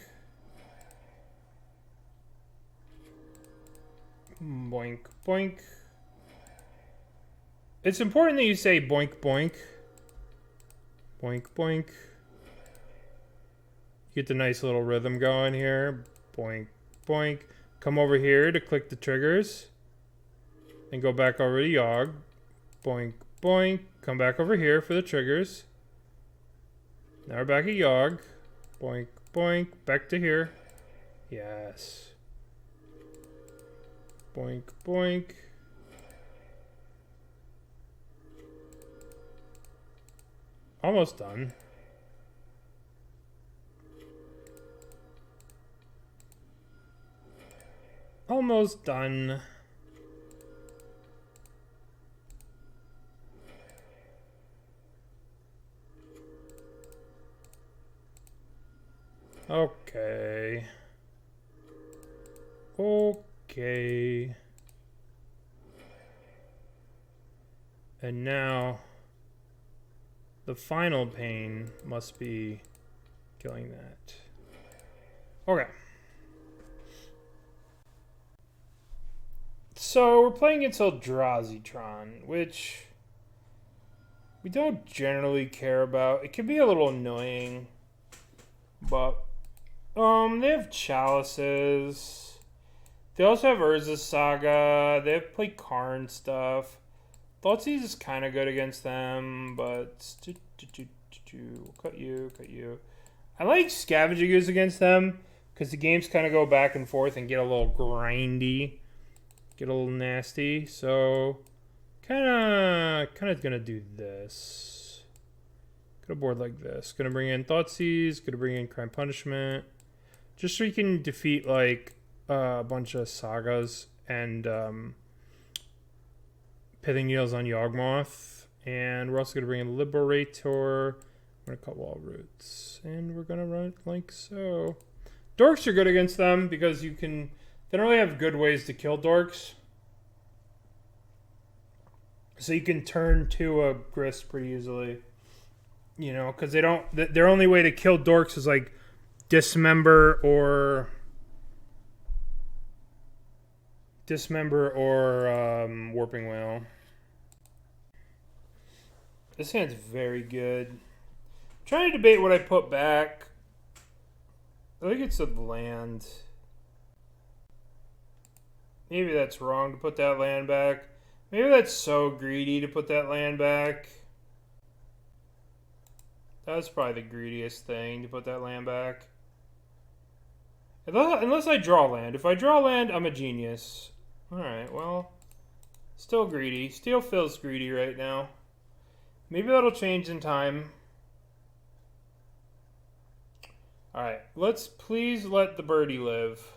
Boink. Boink. It's important that you say boink. Boink. Boink. Boink. Get the nice little rhythm going here. Boink. Boink. Come over here to click the triggers. And go back over to Yawg. Boink. Boink. Come back over here for the triggers. Now we're back at Yawg. Boink. Boink. Back to here. Yes. Boink. Boink. Almost done. Almost done. Okay. Okay. And now the final pain must be killing that. Okay. So we're playing against Eldrazi, which we don't generally care about. It can be a little annoying, but they have Chalices. They also have Urza's Saga. They have play Karn stuff. Thoughtseize is kind of good against them, but cut you. I like Scavenging Ooze against them because the games kind of go back and forth and get a little grindy. Get a little nasty, so kind of gonna do this. Gonna board like this. Gonna bring in Thoughtseize. Gonna bring in Crime Punishment, just so you can defeat like a bunch of sagas and Pithing Needles on Yawgmoth. And we're also gonna bring in Liberator. We're gonna cut Wall Roots, and we're gonna run it like so. Dorks are good against them because you can. They don't really have good ways to kill Dorks. So you can turn to a Grist pretty easily. You know, because they don't... Their only way to kill Dorks is like Dismember or Warping Whale. This hand's very good. I'm trying to debate what I put back. I think it's a land. Maybe that's wrong to put that land back. Maybe that's so greedy to put that land back. That's probably the greediest thing, to put that land back. Unless I draw land. If I draw land, I'm a genius. Alright, well. Still greedy. Still feels greedy right now. Maybe that'll change in time. Alright, let's please let the birdie live.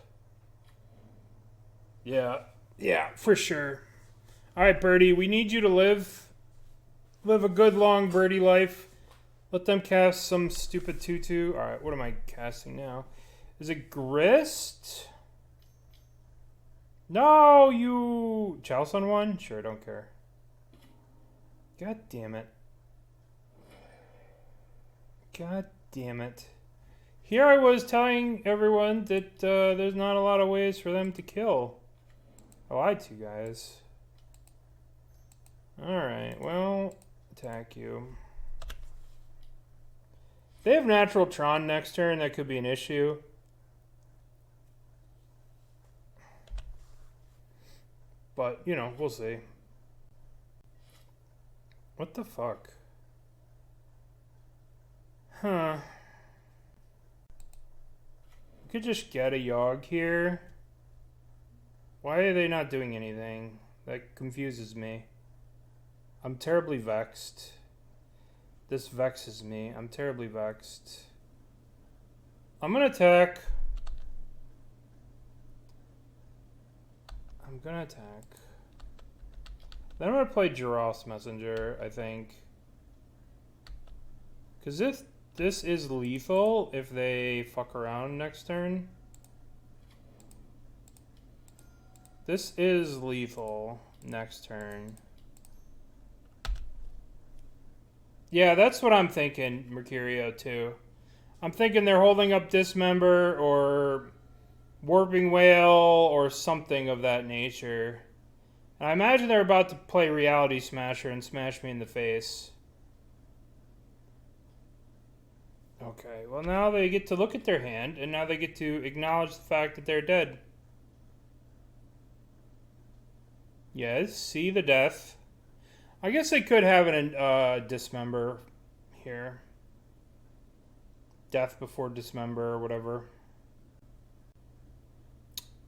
Yeah, for sure. Alright, birdie, we need you to live a good long birdie life. Let them cast some stupid 2/2. Alright, what am I casting now? Is it Grist? No, you... Chalice on one? Sure, don't care. God damn it. God damn it. Here I was telling everyone that there's not a lot of ways for them to kill. I lied to you guys. Alright, well, attack you. They have natural Thran next turn, that could be an issue. But, you know, we'll see. What the fuck? Huh. We could just get a Yawg here. Why are they not doing anything? That confuses me. I'm terribly vexed. This vexes me. I'm terribly vexed. I'm gonna attack. I'm gonna attack. Then I'm gonna play Geralf's Messenger, I think. Because if this is lethal, if they fuck around next turn. This is lethal next turn. Yeah, that's what I'm thinking, Mercurio, too. I'm thinking they're holding up Dismember or Warping Whale or something of that nature. And I imagine they're about to play Reality Smasher and smash me in the face. Okay, well now they get to look at their hand, and now they get to acknowledge the fact that they're dead. Yes, see the death. I guess they could have an Dismember here. Death before Dismember or whatever.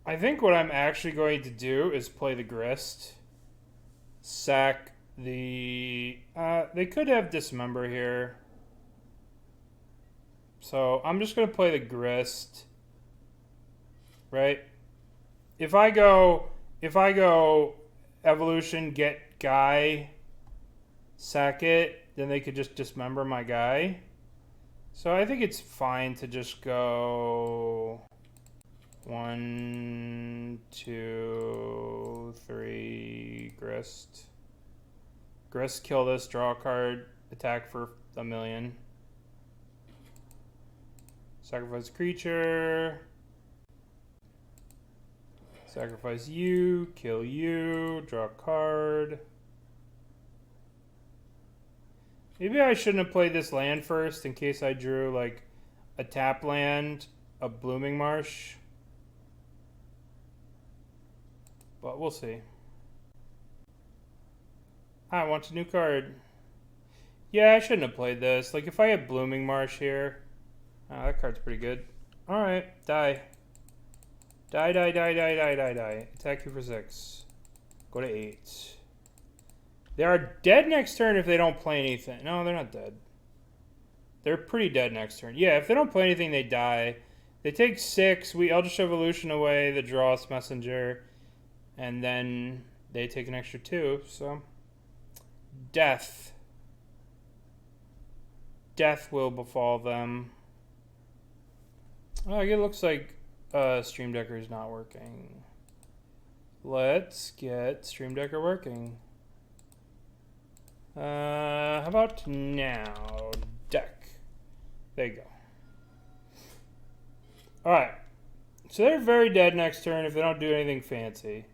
I think what I'm actually going to do is play the Grist. Sack the... they could have Dismember here. So I'm just going to play the Grist. Right? If I go Evolution, get Guy, sack it, then they could just Dismember my guy. So I think it's fine to just go 1, 2, 3, Grist. Grist, kill this, draw a card, attack for 1,000,000. Sacrifice creature. Sacrifice you, kill you, draw a card. Maybe I shouldn't have played this land first in case I drew like a tap land, a Blooming Marsh. But we'll see. I want a new card. Yeah, I shouldn't have played this. Like if I had Blooming Marsh here. Oh, that card's pretty good. Alright, die. Die, die, die, die, die, die, die. Attack you for 6. Go to 8. They are dead next turn if they don't play anything. No, they're not dead. They're pretty dead next turn. Yeah, if they don't play anything, they die. They take 6. We Eldritch Evolution away the Geralf's Messenger. And then they take an extra 2. So, death. Death will befall them. Oh, it looks like Stream Decker is not working. Let's get Stream Decker working. How about now? Deck. There you go. Alright. So they're very dead next turn if they don't do anything fancy.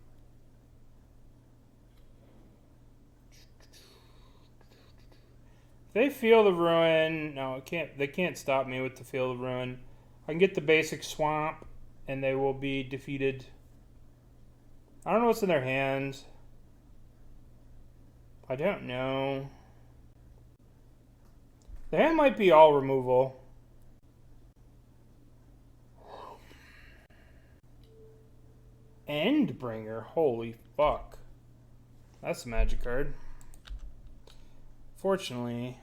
If they feel the ruin. No, it can't. They can't stop me with the feel the ruin. I can get the basic swamp, and they will be defeated. I don't know what's in their hands. I don't know. The hand might be all removal. Endbringer. Holy fuck. That's a magic card. Fortunately,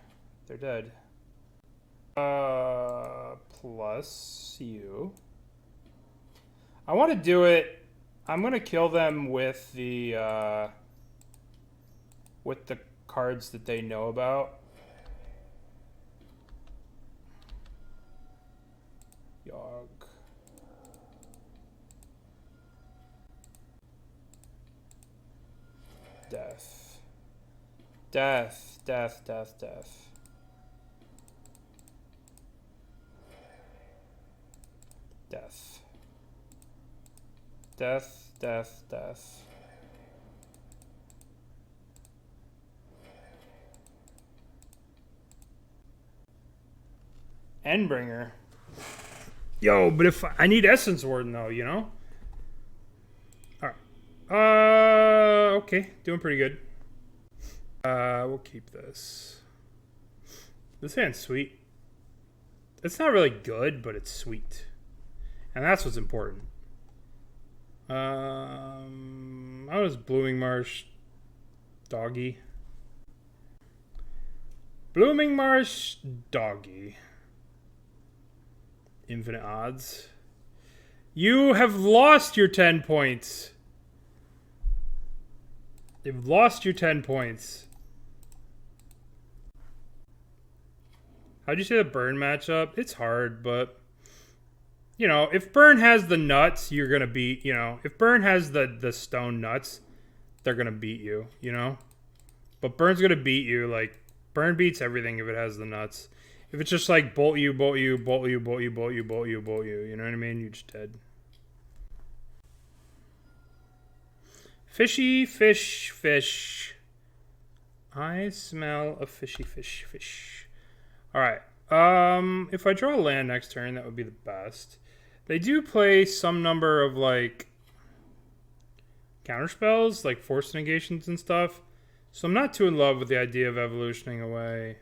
they're dead. Plus you. I want to do it. I'm going to kill them with the cards that they know about. Yawg. Death. Death, death, death, death. Death, death, death. Endbringer. Yo, but if I need Essence Warden though, you know? Alright. Okay. Doing pretty good. We'll keep this. This hand's sweet. It's not really good, but it's sweet. And that's what's important. How was Blooming Marsh doggy? Blooming Marsh doggy. Infinite odds. You have lost your 10 points. You've lost your 10 points. How'd you say the burn matchup? It's hard, but you know, if burn has the nuts, you're gonna beat, you know, if burn has the stone nuts, they're gonna beat you, you know? But burn's gonna beat you, like burn beats everything if it has the nuts. If it's just like bolt you, bolt you, bolt you, bolt you, bolt you, bolt you, bolt you, you know what I mean? You're just dead. Fishy fish, fish. I smell a fishy fish, fish. Alright. If I draw a land next turn, that would be the best. They do play some number of like counterspells, like force negations and stuff. So I'm not too in love with the idea of evolutioning away.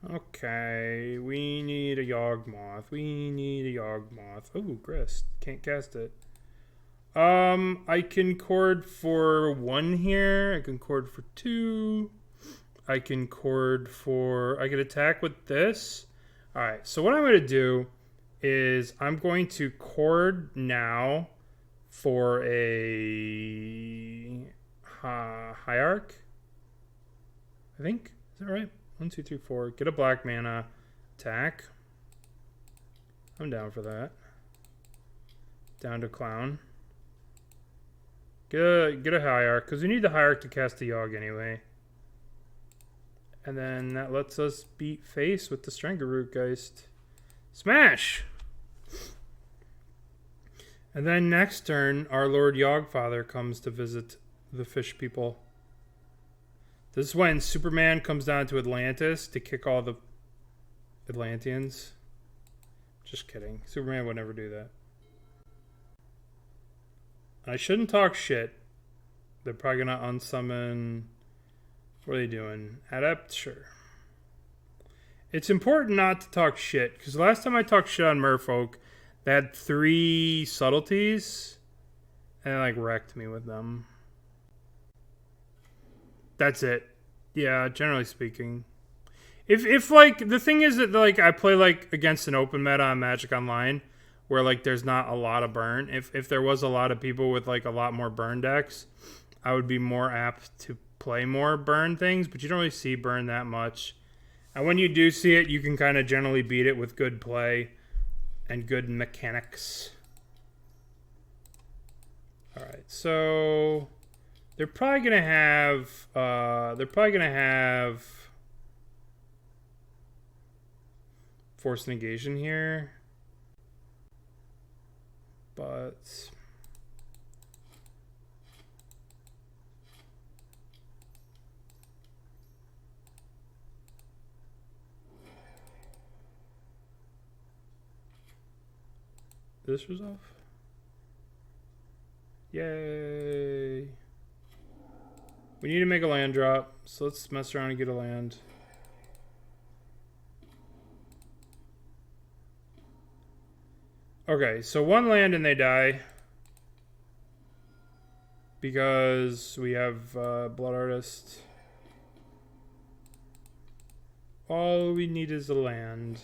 Okay, we need a Yawgmoth. We need a Yawgmoth. Oh, Grist. Can't cast it. I can chord for 1 here. I can chord for 2. I can chord for... I can attack with this. Alright, so what I'm going to do is I'm going to chord now for a Hierarch. I think. Is that right? 1, 2, 3, 4. Get a black mana. Attack. I'm down for that. Down to Clown. Get a Hierarch, because we need the Hierarch to cast a Yawg anyway. And then that lets us beat face with the Strangleroot Geist. Smash! And then next turn, our Lord Yawgfather comes to visit the fish people. This is when Superman comes down to Atlantis to kick all the Atlanteans. Just kidding. Superman would never do that. I shouldn't talk shit. They're probably going to unsummon... What are they doing? Adept? Sure. It's important not to talk shit, because last time I talked shit on Merfolk, they had 3 subtleties, and it, like, wrecked me with them. That's it. Yeah, generally speaking. If like, the thing is that, like, I play, like, against an open meta on Magic Online, where, like, there's not a lot of burn. If there was a lot of people with, like, a lot more burn decks, I would be more apt to play more burn things, but you don't really see burn that much. And when you do see it, you can kind of generally beat it with good play and good mechanics. Alright, so they're probably gonna have force negation here. But this was off. Yay. We need to make a land drop, so let's mess around and get a land. Okay, so 1 land and they die. Because we have Blood Artist. All we need is a land.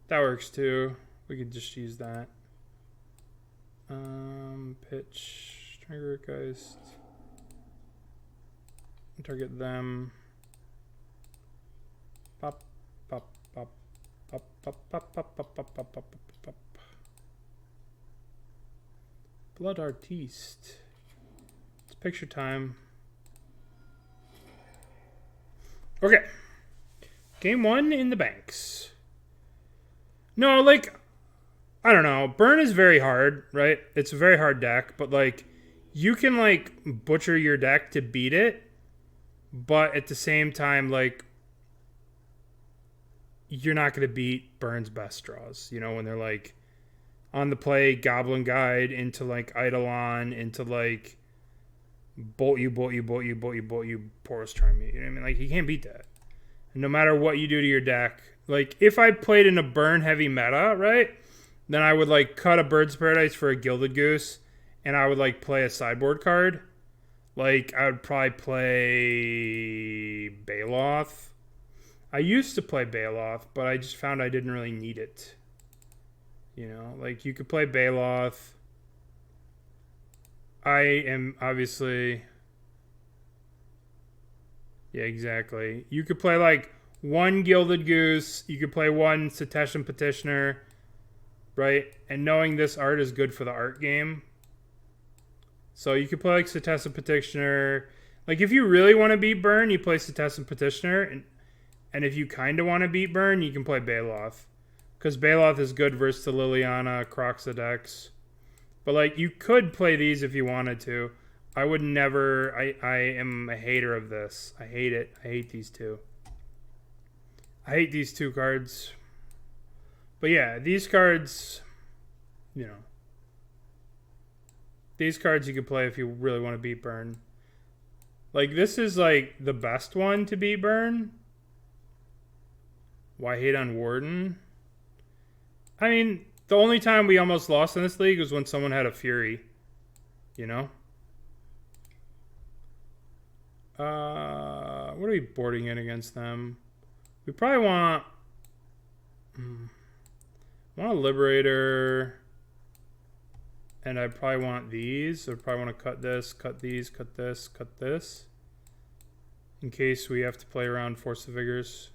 That works too. We could just use that. Pitch. Strangleroot Geist. Target them. Pop, pop, pop, pop, pop, pop, pop, pop, pop, pop, pop, pop. Blood Artiste. It's picture time. Okay. Game 1 in the banks. No, like, I don't know. Burn is very hard, right? It's a very hard deck, but like you can like butcher your deck to beat it, but at the same time, like you're not going to beat Burn's best draws. You know, when they're like on the play, Goblin Guide into like Eidolon, into like bolt you, Porous Charm you. You know what I mean? Like you can't beat that. And no matter what you do to your deck, like if I played in a burn heavy meta, right? Then I would like cut a Bird's Paradise for a Gilded Goose, and I would like play a sideboard card. Like I would probably play Baloth. I used to play Baloth, but I just found I didn't really need it. You know, like you could play Baloth. I am obviously... Yeah, exactly. You could play like one Gilded Goose. You could play one Setessan Petitioner, right? And knowing this art is good for the art game. So you could play like Setessan Petitioner. Like if you really want to beat Burn, you play Setessan Petitioner. And if you kind of want to beat Burn, you can play Baloth. Because Baloth is good versus the Liliana, Croxa decks. But like you could play these if you wanted to. I would never... I am a hater of this. I hate it. I hate these two. I hate these two cards. But yeah, these cards... You know. These cards you could play if you really want to beat Burn. Like this is like the best one to beat Burn. Why hate on Warden? I mean, the only time we almost lost in this league was when someone had a Fury. You know? What are we boarding in against them? We probably want... want a Liberator. And I probably want these. So I probably want to cut this, cut these, cut this, cut this. In case we have to play around Force of Vigors.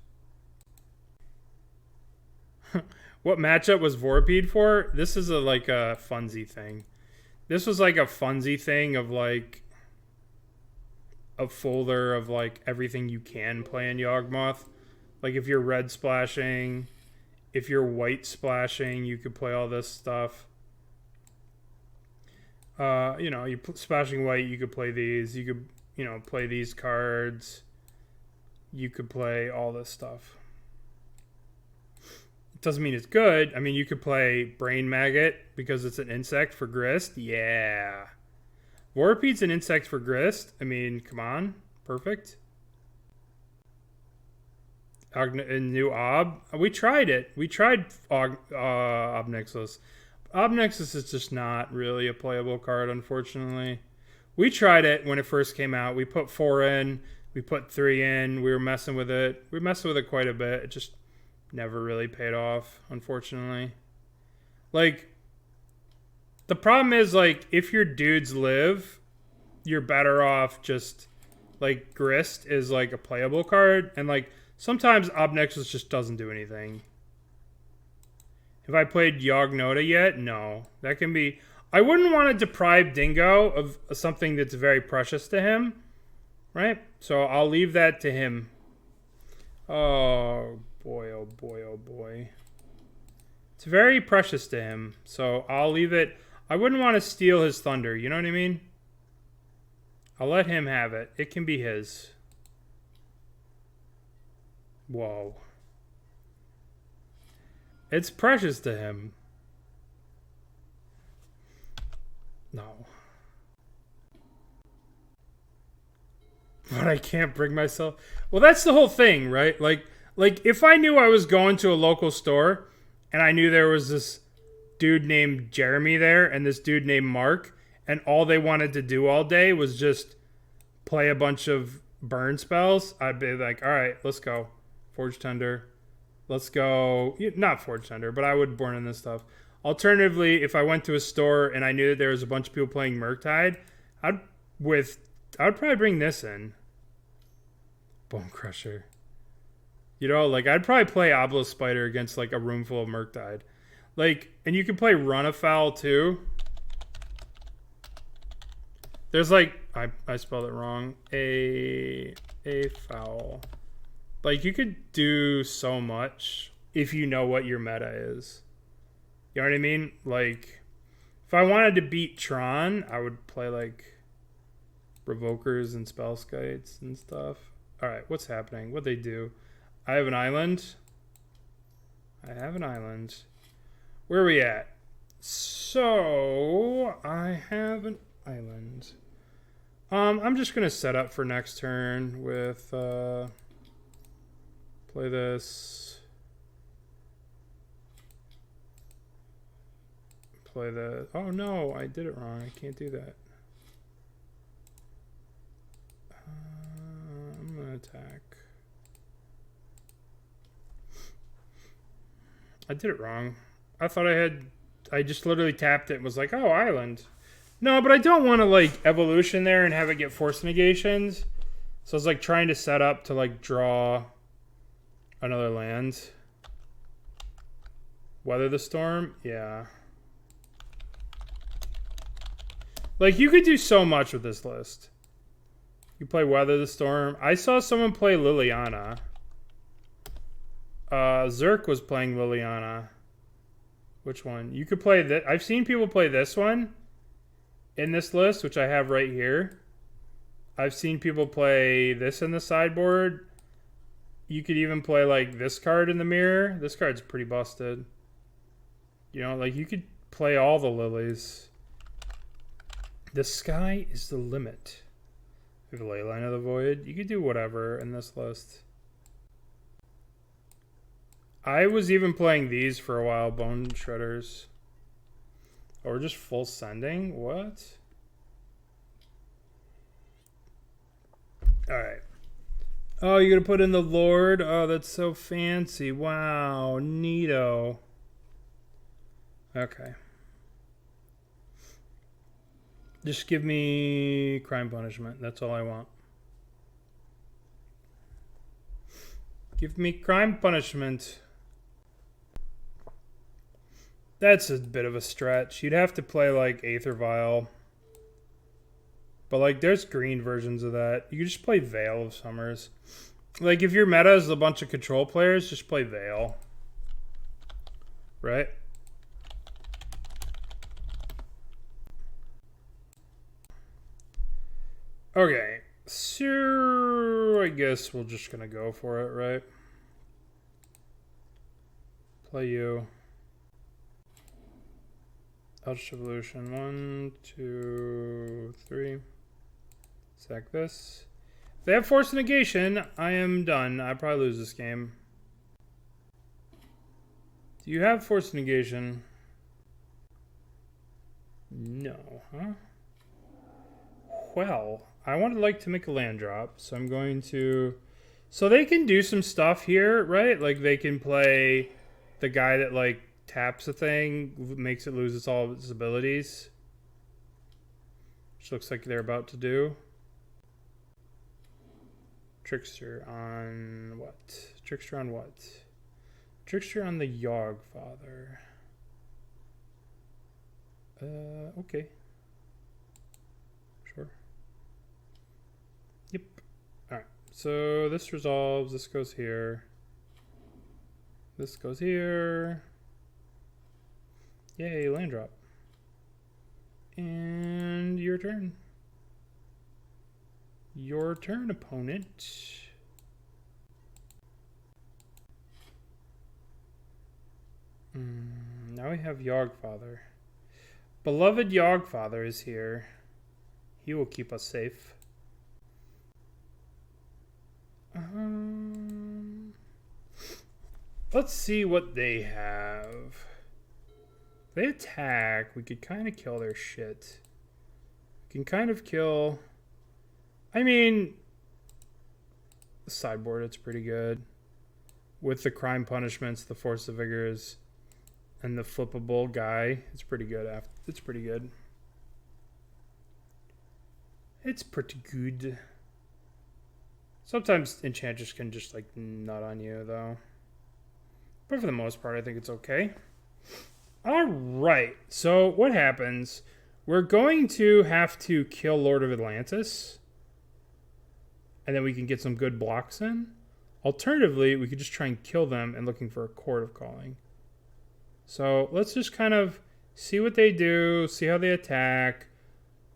What matchup was Vorpede for? This is like a funsy thing. This was like a funsy thing of like a folder of like everything you can play in Yawgmoth. Like if you're red splashing, if you're white splashing, you could play all this stuff. You know, you splashing white, you could play these. You could, you know, play these cards. You could play all this stuff. Doesn't mean it's good. I mean, you could play Brain Maggot because it's an insect for Grist. Yeah. Vorpede's an insect for Grist. I mean, come on. Perfect. A new Ob. We tried it. We tried Obnixus. Obnixus is just not really a playable card, unfortunately. We tried it when it first came out. We put 4 in. We put 3 in. We were messing with it. We messed with it quite a bit. It just... never really paid off, unfortunately. Like, the problem is, like, if your dudes live, you're better off just, like, Grist is, like, a playable card. And, like, sometimes Obnexus just doesn't do anything. Have I played Yawgmoth yet? No. That can be... I wouldn't want to deprive Dingo of something that's very precious to him. Right? So I'll leave that to him. Oh... boy, oh boy, oh boy. It's very precious to him, so I'll leave it. I wouldn't want to steal his thunder, you know what I mean? I'll let him have it. It can be his. Whoa. It's precious to him. No. But I can't bring myself... Well, that's the whole thing, right? Like, if I knew I was going to a local store and I knew there was this dude named Jeremy there and this dude named Mark, and all they wanted to do all day was just play a bunch of burn spells, I'd be like, all right, let's go. Forge Tender. Let's go. Not Forge Tender, but I would burn in this stuff. Alternatively, if I went to a store and I knew that there was a bunch of people playing Murktide, I'd probably bring this in. Bone Crusher. You know, like, I'd probably play Obelisk Spider against, like, a room full of Murktide. Like, and you can play Run Afoul, too. There's, like, I spelled it wrong. A foul. Like, you could do so much if you know what your meta is. You know what I mean? Like, if I wanted to beat Thran, I would play like Provokers and Spell Skites and stuff. Alright, what's happening? What'd they do? I have an island. I have an island. Where are we at? So, I have an island. I'm just going to set up for next turn with, play this. Play the, oh no, I did it wrong. I can't do that. I'm going to attack. I did it wrong. I thought I just literally tapped it and was like, oh, island. No, but I don't want to, like, evolution there and have it get force negations. So I was, like, trying to set up to, like, draw another land. Weather the Storm? Yeah. Like, you could do so much with this list. You play Weather the Storm. I saw someone play Liliana. Zerk was playing Liliana. Which one? You could play that. I've seen people play this one in this list, which I have right here. I've seen people play this in the sideboard. You could even play like this card in the mirror. This card's pretty busted. You know, like you could play all the lilies. The sky is the limit. You have a Leyline of the Void. You could do whatever in this list. I was even playing these for a while, Bone Shredders. Or just full sending? What? Alright. Oh, you're going to put in the Lord? Oh, that's so fancy. Wow, neato. Okay. Just give me crime punishment. That's all I want. Give me crime punishment. That's a bit of a stretch. You'd have to play like Aether Vial. But like there's green versions of that. You could just play Veil of Summers. Like if your meta is a bunch of control players, just play Veil. Right? Okay. So I guess we're just gonna go for it, right? Play you. Eldritch Evolution. 1, 2, 3. Sack this. If they have Force Negation, I am done. I probably lose this game. Do you have Force Negation? No, huh? Well, I would like to make a land drop, so I'm going to... So they can do some stuff here, right? Like they can play the guy that like taps a thing, makes it lose all of its abilities. Which looks like they're about to do. Trickster on what? Trickster on what? Trickster on the Yawg Father. Okay. Sure. Yep. Alright. So this resolves. This goes here. This goes here. Yay, land drop. And your turn. Your turn, opponent. Now we have Yawg Father. Beloved Yawg Father is here. He will keep us safe. Let's see what they have. If they attack, we could kind of kill their shit. We can kind of kill... I mean... The sideboard, it's pretty good. With the crime punishments, the Force of Vigors, and the flippable guy, it's pretty good. It's pretty good. It's pretty good. Sometimes enchanters can just like nut on you though. But for the most part, I think it's okay. Alright, so what happens? We're going to have to kill Lord of Atlantis. And then we can get some good blocks in. Alternatively, we could just try and kill them and looking for a Chord of Calling. So let's just kind of see what they do, see how they attack.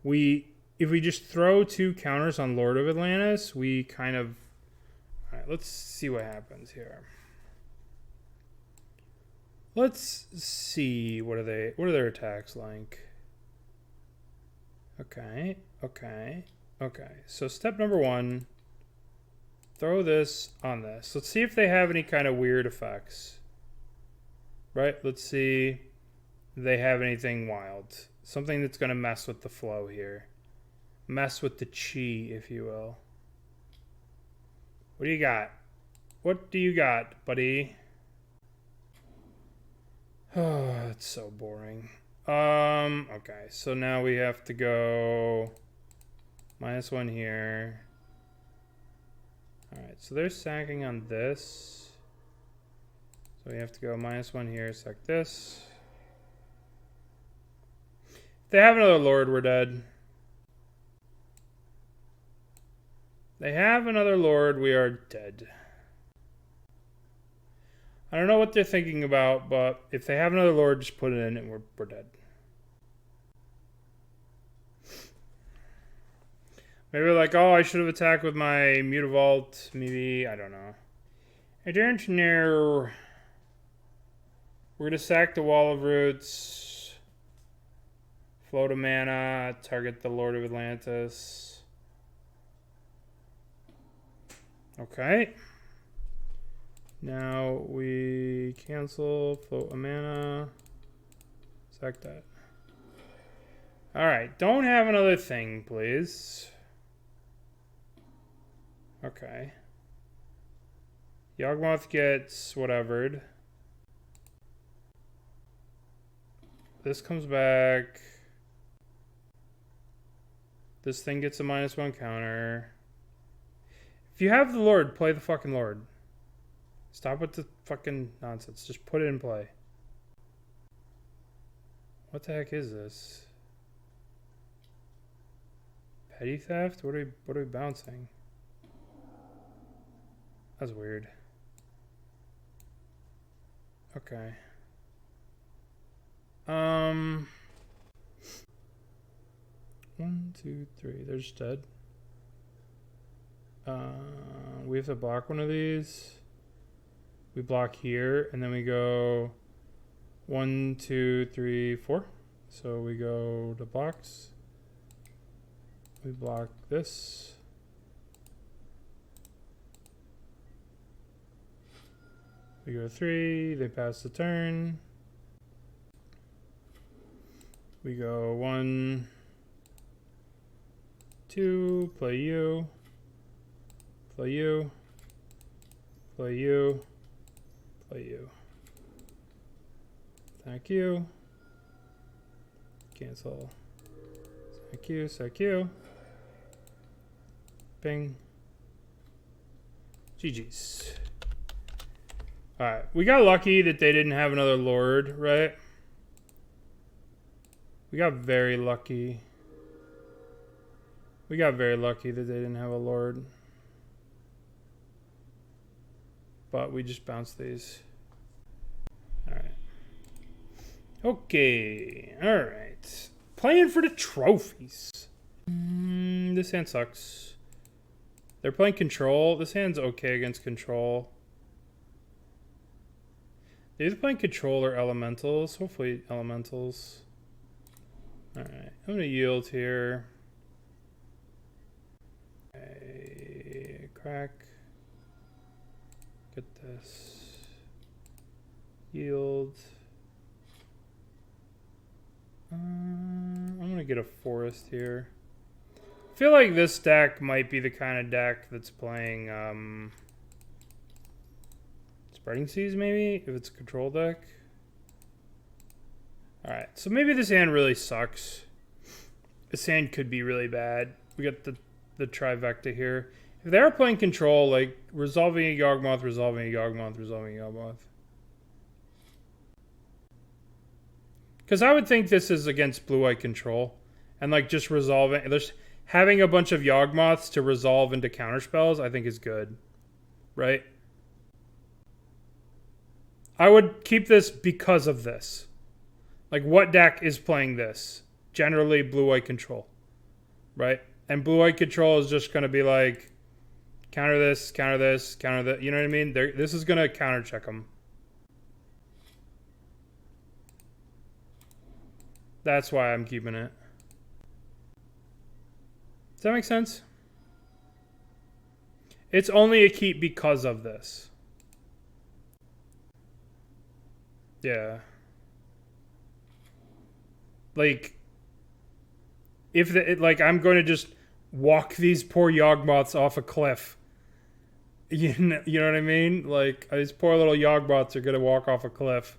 If we just throw 2 counters on Lord of Atlantis, we kind of... Alright, let's see what happens here. Let's see, what are their attacks like? Okay. So step number 1, throw this on this. Let's see if they have any kind of weird effects. Right? Let's see if they have anything wild. Something that's going to mess with the flow here. Mess with the chi, if you will. What do you got? What do you got, buddy? Oh, it's so boring. Okay, so now we have to go -1 here. Alright, so they're sacking on this. So we have to go -1 here, sack this. If they have another Lord, we're dead. They have another Lord, we are dead. I don't know what they're thinking about, but if they have another Lord, just put it in and we're dead. Maybe like, oh, I should have attacked with my Mutavault. Maybe, I don't know. I don't know. We're going to sack the Wall of Roots. Float a mana. Target the Lord of Atlantis. Okay. Now we cancel, float a mana, sack that. Alright, don't have another thing, please. Okay. Yawgmoth gets whatevered. This comes back. This thing gets a -1 counter. If you have the Lord, play the fucking Lord. Stop with the fucking nonsense. Just put it in play. What the heck is this? Petty theft? What are we bouncing? That's weird. Okay. 1, 2, 3. They're just dead. We have to block one of these. We block here, and then we go 1, 2, 3, 4. So we go to blocks. We block this. We go 3. They pass the turn. We go 1, 2. Play you. Play you. Play you. Play you. Thank you. Cancel. Thank you. Thank you. Bing. GG's. Alright. We got lucky that they didn't have another Lord, right? We got very lucky. We got very lucky that they didn't have a Lord. But we just bounced these. Alright. Okay. Alright. Playing for the trophies. This hand sucks. They're playing control. This hand's okay against control. They're either playing control or elementals. Hopefully elementals. Alright. I'm going to yield here. Okay. Crack. Get this. Yield. I'm going to get a forest here. I feel like this deck might be the kind of deck that's playing Spreading Seas, maybe, if it's a control deck. Alright, so maybe this hand really sucks. This hand could be really bad. We got the trifecta here. If they're playing control, like resolving a Yawgmoth, resolving a Yawgmoth, resolving a Yawgmoth. Because I would think this is against blue-white control. And like just resolving, there's having a bunch of Yawgmoths to resolve into counterspells, I think is good. Right? I would keep this because of this. Like, what deck is playing this? Generally, blue-white control. Right? And blue-white control is just going to be like, counter this, counter this, counter that. You know what I mean? This is going to counter check them. That's why I'm keeping it. Does that make sense? It's only a keep because of this. Yeah. Like, if like I'm going to just walk these poor Yawgmoths off a cliff. You know what I mean? Like, these poor little Yawgmoths are going to walk off a cliff.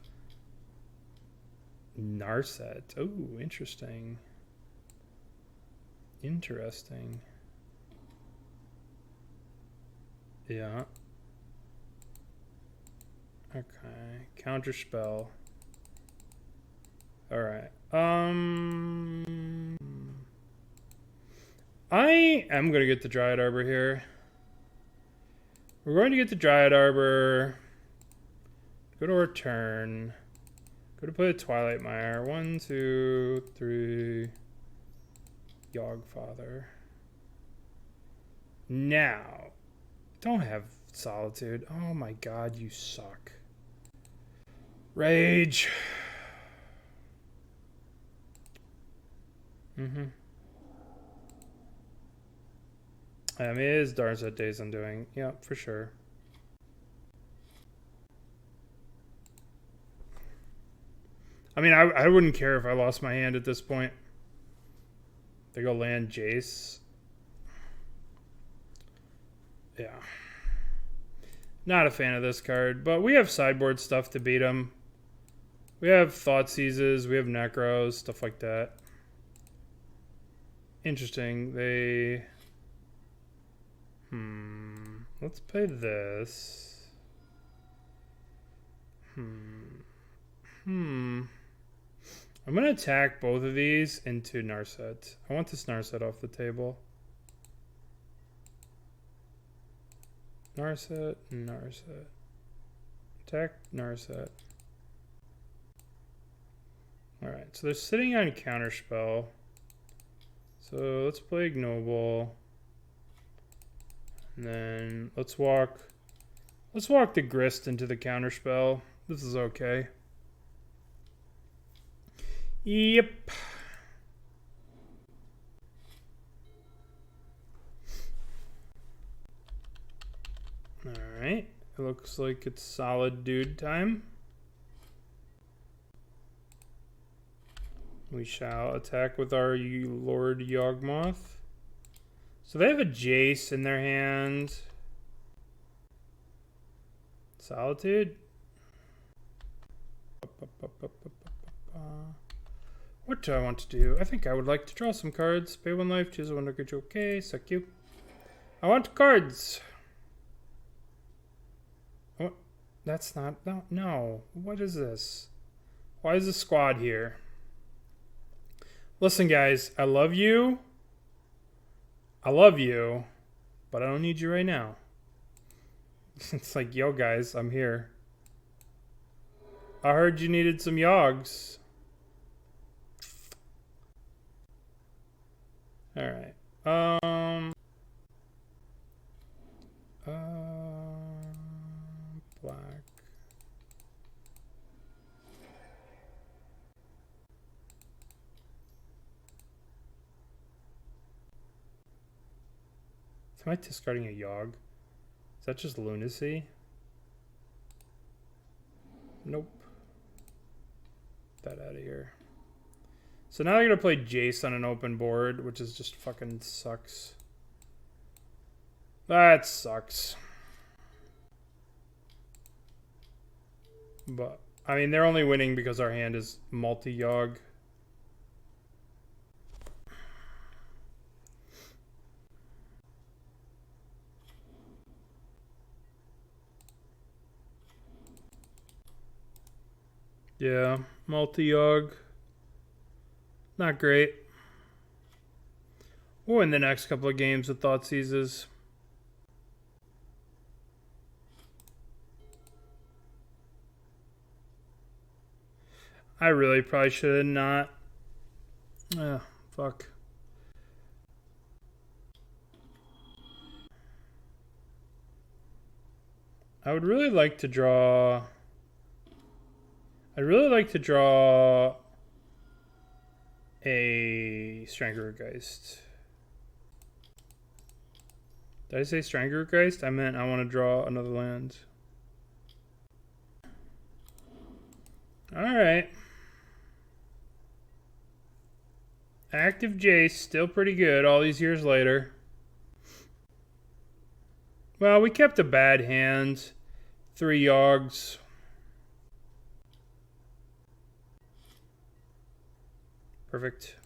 Narset. Oh, interesting. Interesting. Yeah. Okay. Counterspell. Alright. I am going to get the Dryad Arbor here. We're going to get the Dryad Arbor. Go to our turn. Go to play the Twilight Mire. 1, 2, 3. Yawg Father. Now. Don't have Solitude. Oh my god, you suck. Rage. I mean, it is Darset Days I'm doing. Yeah, for sure. I mean, I wouldn't care if I lost my hand at this point. They go land Jace. Yeah. Not a fan of this card, but we have sideboard stuff to beat them. We have Thoughtseizes, we have Necros, stuff like that. Interesting. They... Let's play this. I'm going to attack both of these into Narset. I want this Narset off the table. Narset, Narset. Attack, Narset. Alright, so they're sitting on Counterspell. So let's play Ignoble. And then let's walk the Grist into the Counterspell. This is okay. Yep. Alright. It looks like it's solid dude time. We shall attack with our Lord Yawgmoth. So they have a Jace in their hand. Solitude. What do I want to do? I think I would like to draw some cards. Pay 1 life, choose 1 look. Okay, suck you. I want cards. What? That's not... No. What is this? Why is the squad here? Listen, guys. I love you. I love you. But I don't need you right now. It's like, yo, guys. I'm here. I heard you needed some Yawgs. Alright. Black. Am I discarding a Yawg? Is that just lunacy? Nope. Get that out of here. So now they're going to play Jace on an open board, which is just fucking sucks. That sucks. But, I mean, they're only winning because our hand is multi-Yawg. Yeah, multi-Yawg. Not great. We'll win the next couple of games with Thoughtseizes. I really probably should not. Fuck. I would really like to draw... I'd really like to draw a Strangleroot Geist. Did I say Strangleroot Geist? I meant I want to draw another land. Alright. Active Jace, still pretty good all these years later. Well, we kept a bad hand. 3 Yawgs. Perfect.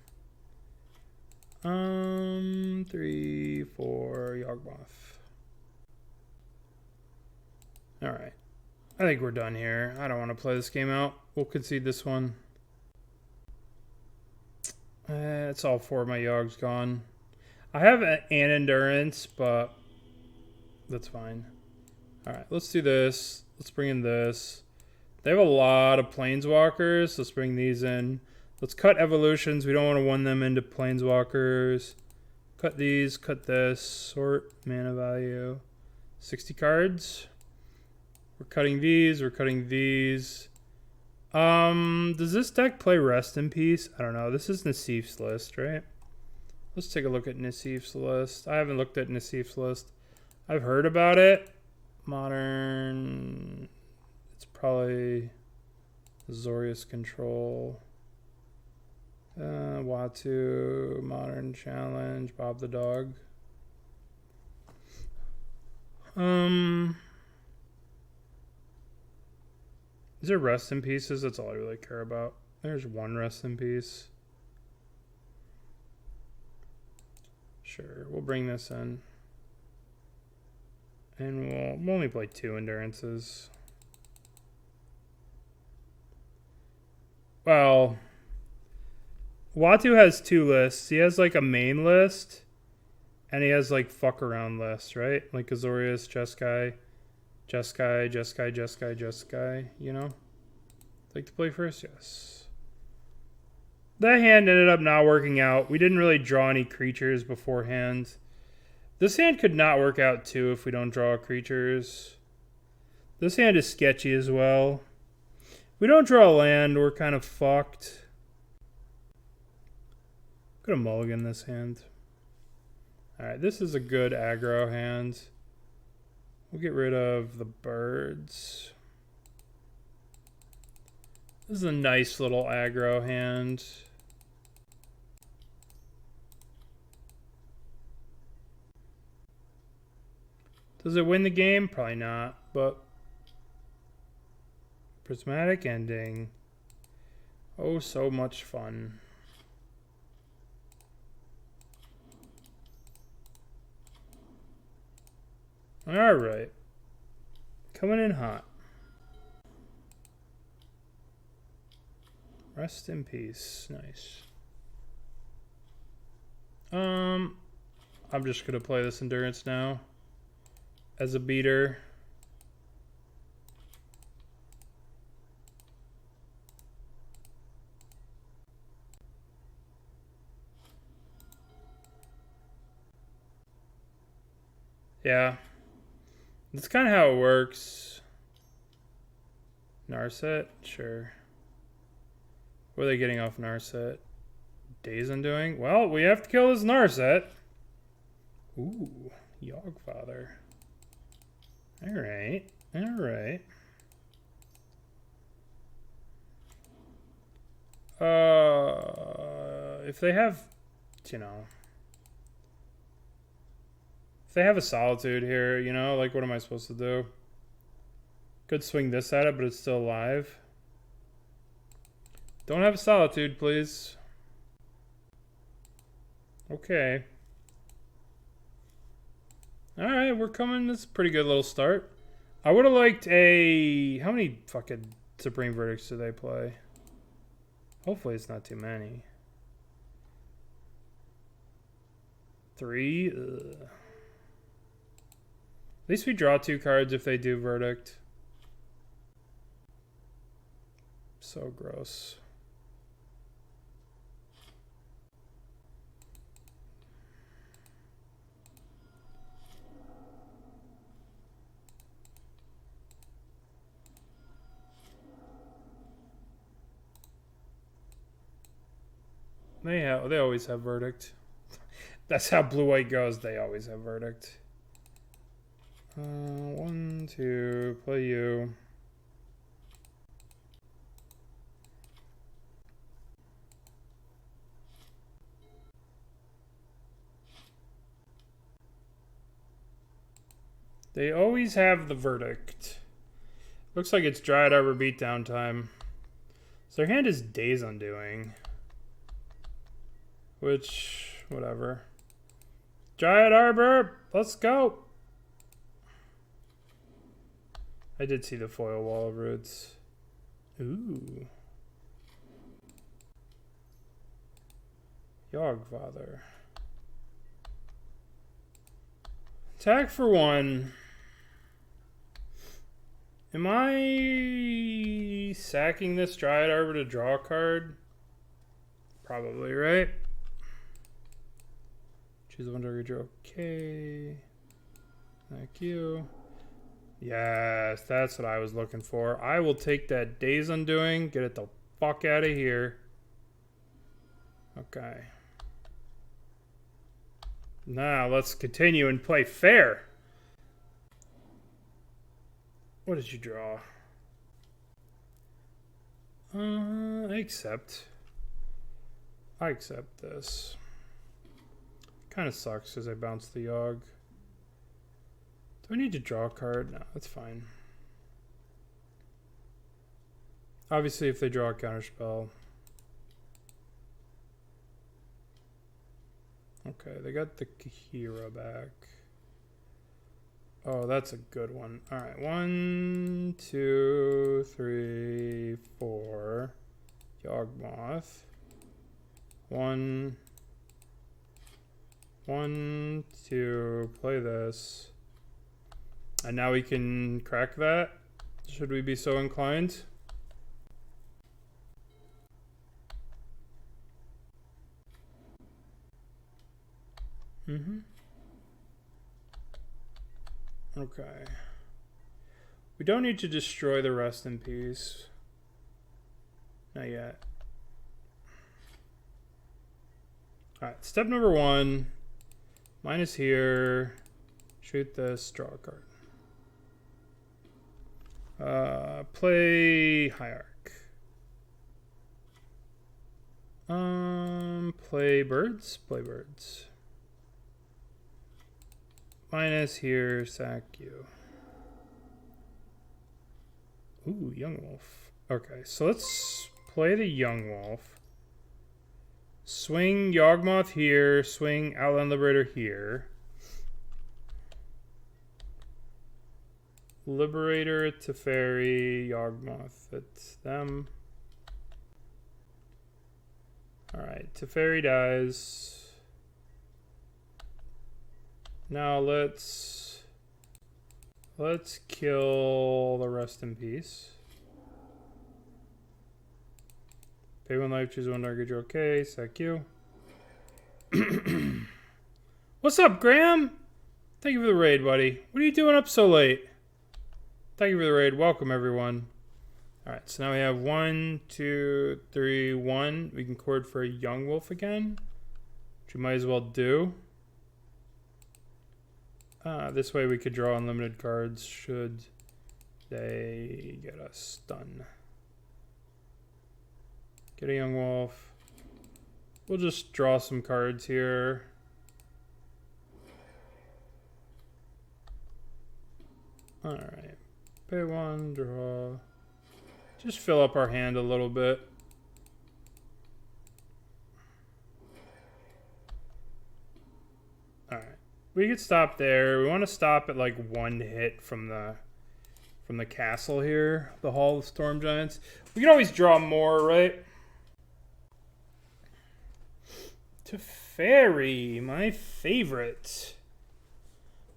3, 4 Yawgmoth. Alright. I think we're done here. I don't want to play this game out. We'll concede this one. It's all 4 of my Yawgs gone. I have an Endurance, but that's fine. Alright, let's do this. Let's bring in this. They have a lot of Planeswalkers. Let's bring these in. Let's cut evolutions. We don't want to win them into Planeswalkers. Cut these, cut this. Sort, mana value. 60 cards. We're cutting these, we're cutting these. Does this deck play Rest in Peace? I don't know. This is Nassif's list, right? Let's take a look at Nassif's list. I haven't looked at Nassif's list. I've heard about it. Modern. It's probably Azorius Control. Watu, Modern Challenge, Bob the Dog. Is there Rest in Pieces? That's all I really care about. There's one Rest in Peace. Sure, we'll bring this in. And we'll only play 2 Endurances. Well, Watu has 2 lists. He has like a main list, and he has like fuck around lists, right? Like Azorius, Jeskai, Jeskai, you know? Like to play first? Yes. That hand ended up not working out. We didn't really draw any creatures beforehand. This hand could not work out too if we don't draw creatures. This hand is sketchy as well. If we don't draw a land, we're kind of fucked. Gonna mulligan this hand. Alright, this is a good aggro hand. We'll get rid of the birds. This is a nice little aggro hand. Does it win the game? Probably not, but prismatic ending. Oh, so much fun. All right. Coming in hot. Rest in peace. Nice. I'm just going to play this Endurance now as a beater. Yeah. That's kind of how it works. Narset? Sure. What are they getting off Narset? Days Undoing? Well, we have to kill this Narset. Ooh, Yawgfather. Alright, alright. If they have, you know... If they have a Solitude here, you know, like what am I supposed to do? Could swing this at it, but it's still alive. Don't have a Solitude, please. Okay. Alright, we're coming. This is a pretty good little start. I would have liked a... How many fucking Supreme Verdicts do they play? Hopefully it's not too many. 3? Ugh. At least we draw 2 cards if they do Verdict. So gross. They always have Verdict. That's how blue-white goes. They always have Verdict. 1, 2, play you. They always have the Verdict. Looks like it's Dryad Arbor beatdown time. So their hand is Days Undoing. Which, whatever. Dryad Arbor, let's go. I did see the foil Wall of Roots. Ooh. Yawgmoth. Attack for 1. Am I sacking this Dryad Arbor to draw a card? Probably, right? Choose one target, draw. Okay. Thank you. Yes, that's what I was looking for. I will take that Days Undoing. Get it the fuck out of here. Okay. Now, let's continue and play fair. What did you draw? I accept. I accept this. Kind of sucks because I bounced the Yawg. Do I need to draw a card? No, that's fine. Obviously, if they draw a counterspell. Okay, they got the Kahira back. Oh, that's a good one. All right, 1, 2, 3, 4. Yawgmoth. 1, 2. Play this. And now we can crack that. Should we be so inclined? Okay. We don't need to destroy the Rest in Peace. Not yet. Alright, step number 1. Mine is here. Shoot this, draw a card. Play Hierarch. Play birds. Play birds. Minus here, sack you. Ooh, Yawgmoth. Okay, so let's play the Yawgmoth. Swing Yawgmoth here. Swing Outland Liberator here. Liberator, Teferi, Yawgmoth. It's them. Alright, Teferi dies. Now let's kill the Rest in Peace. Pay 1 life, choose 1 target, you're okay, sack you. What's up, Graham? Thank you for the raid, buddy. What are you doing up so late? Thank you for the raid. Welcome, everyone. Alright, so now we have 1, 2, 3, 1. We can chord for a Yawgmoth again, which we might as well do. This way we could draw unlimited cards should they get us done. Get a Yawgmoth. We'll just draw some cards here. Alright. Pay 1, draw. Just fill up our hand a little bit. Alright. We could stop there. We want to stop at like 1 hit from the castle here, the Hall of Storm Giants. We can always draw more, right? Teferi, my favorite.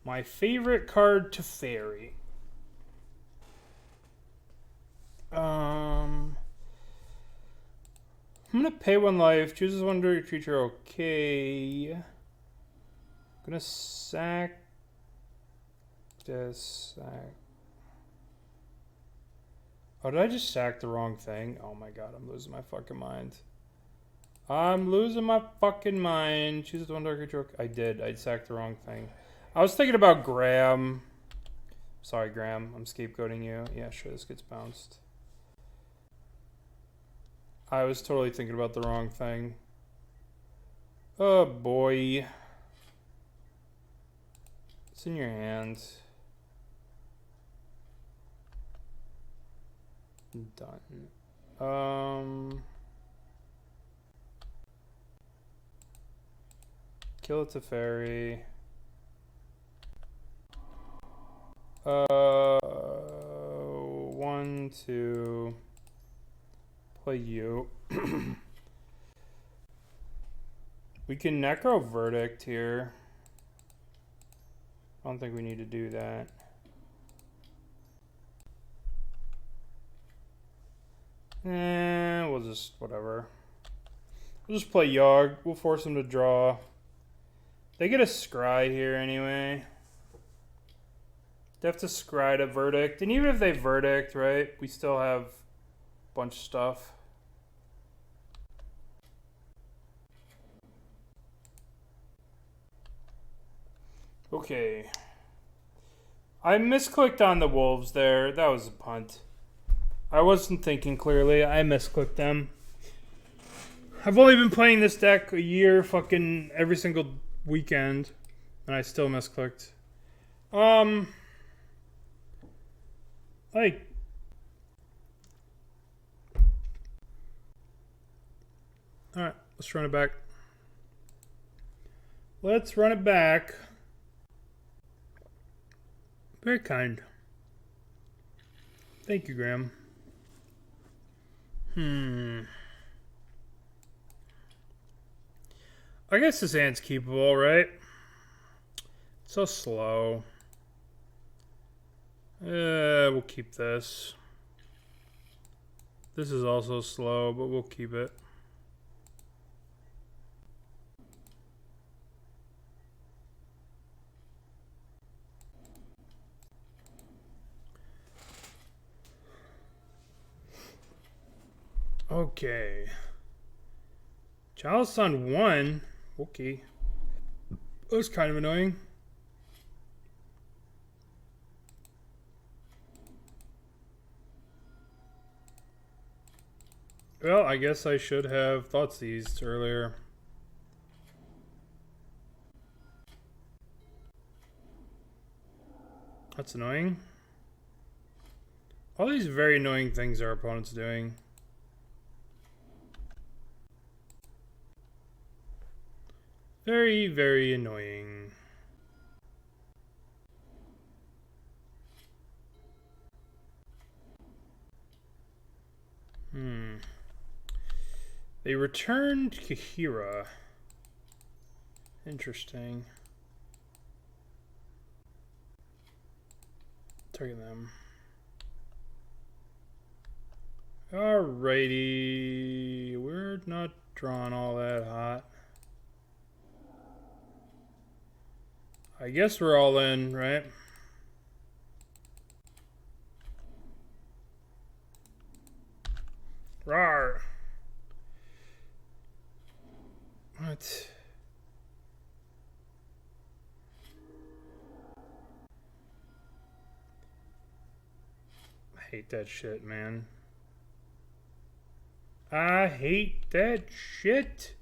My favorite card, Teferi. I'm gonna pay 1 life, chooses 1 target creature, okay. Gonna sack this. Oh, did I just sack the wrong thing? Oh my god, I'm losing my fucking mind. I'm losing my fucking mind. Choose the one darker joke. I did. I sacked the wrong thing. I was thinking about Graham. Sorry, Graham. I'm scapegoating you. Yeah, sure, this gets bounced. I was totally thinking about the wrong thing. Oh, boy. It's in your hands. Done. Kill it to fairy. 1, 2. Play you. We can Necro Verdict here. I don't think we need to do that. We'll just, whatever. We'll just play Yawg. We'll force them to draw. They get a scry here anyway. They have to scry to Verdict. And even if they Verdict, right, we still have a bunch of stuff. Okay. I misclicked on the wolves there. That was a punt. I wasn't thinking clearly. I misclicked them. I've only been playing this deck a year, fucking every single weekend, and I still misclicked. Like, alright, let's run it back. Let's run it back. Very kind. Thank you, Graham. I guess this hand's keepable, right? So slow. We'll keep this. This is also slow, but we'll keep it. Okay. Child's Son 1. Okay. That was kind of annoying. Well, I guess I should have thought seized earlier. That's annoying. All these very annoying things our opponent's doing. Very, very annoying. They returned Kahira. Interesting. Target them. Alrighty. We're not drawing all that hot. I guess we're all in, right? Rawr. What? I hate that shit, man. I hate that shit.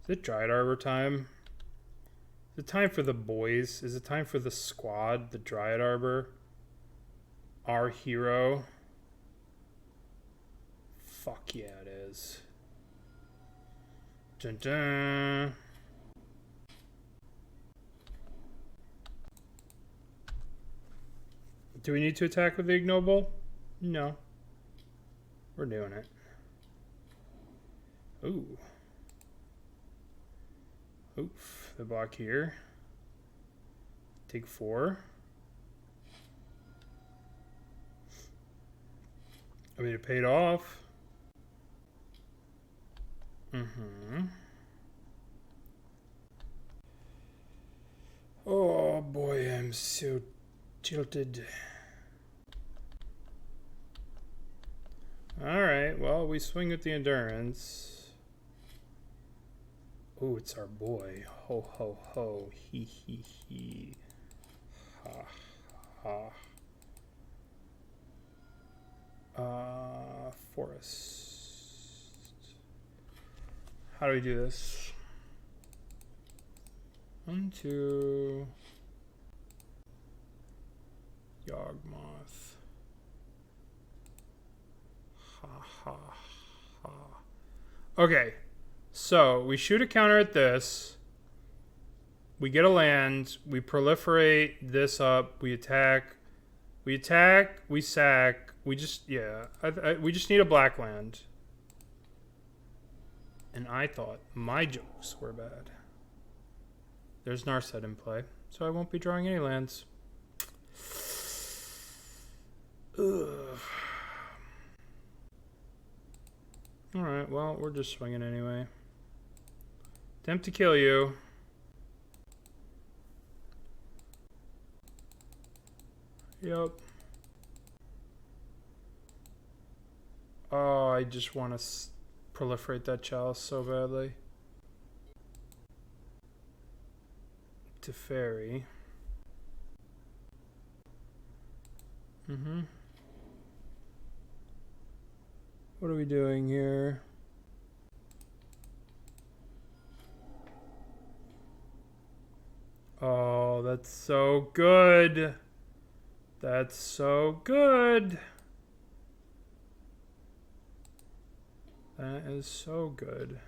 Is it Dryad Arbor time? Is it time for the boys? Is it time for the squad? The Dryad Arbor? Our hero? Fuck yeah, it is. Dun dun. Do we need to attack with the Ignoble? No. We're doing it. Ooh. Oof. The block here. Take 4. I mean, it paid off. Oh boy, I'm so tilted. Alright, well, we swing with the endurance. Oh, it's our boy. Ho, ho, ho. He, he. Ha, ha. Forest. How do we do this? 1, 2. Yawgmoth. Ha, ha, ha. Okay. So, we shoot a counter at this. We get a land. We proliferate this up. We attack. We sack. We just, yeah. We just need a black land. And I thought my jokes were bad. There's Narset in play. So I won't be drawing any lands. Ugh. Alright, well, we're just swinging anyway. Attempt to kill you. Yep. Oh, I just want to proliferate that chalice so badly. To fairy. What are we doing here? Oh, that's so good. That's so good. That is so good.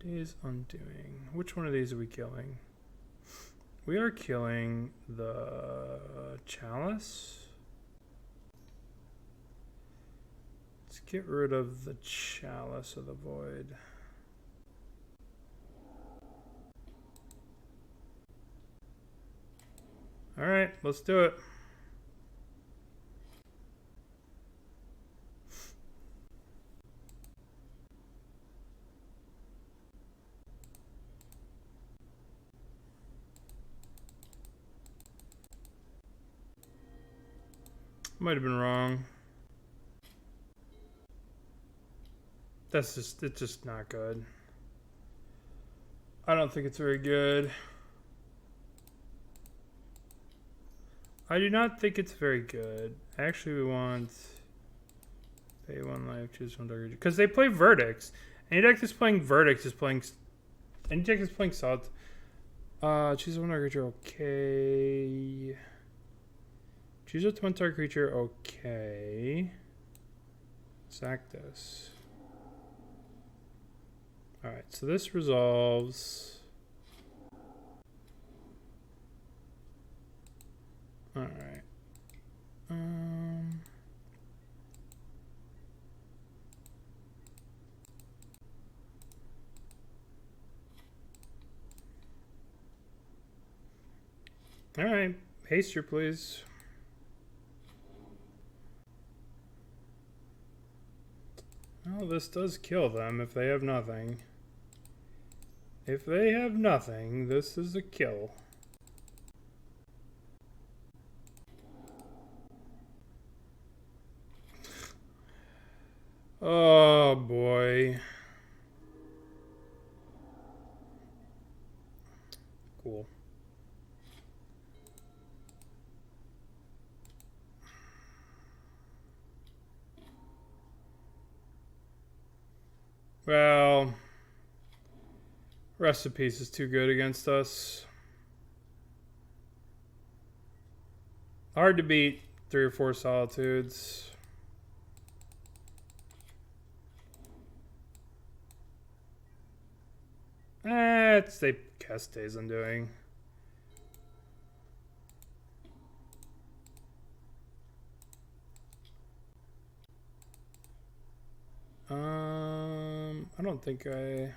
Day's Undoing. Which one of these are we killing? We are killing the chalice. Let's get rid of the Chalice of the Void. Alright, let's do it. Might have been wrong. It's just not good. I don't think it's very good. I do not think it's very good. Actually, we want pay 1 life, choose 1 target. Because they play verdicts. Any deck that's playing verdicts is playing. Any deck that's playing salt. Choose 1 target creature. Okay. Choose a 1 target creature. Okay. Sack this. Alright, so this resolves. Alright. Alright, haster, please. Well, this does kill them if they have nothing. If they have nothing, this is a kill. Oh boy. Cool. Well, Rest of Peace is too good against us. Hard to beat 3 or 4 Solitudes. It's they cast Days Undoing. I don't think I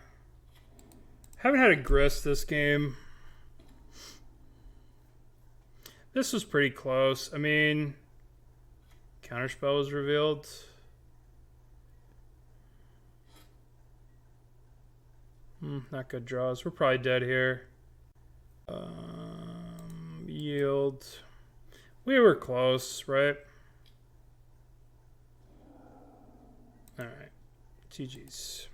haven't had a Grist this game. This was pretty close. I mean, Counterspell was revealed. Not good draws. We're probably dead here. Yield. We were close, right? Alright. GG's.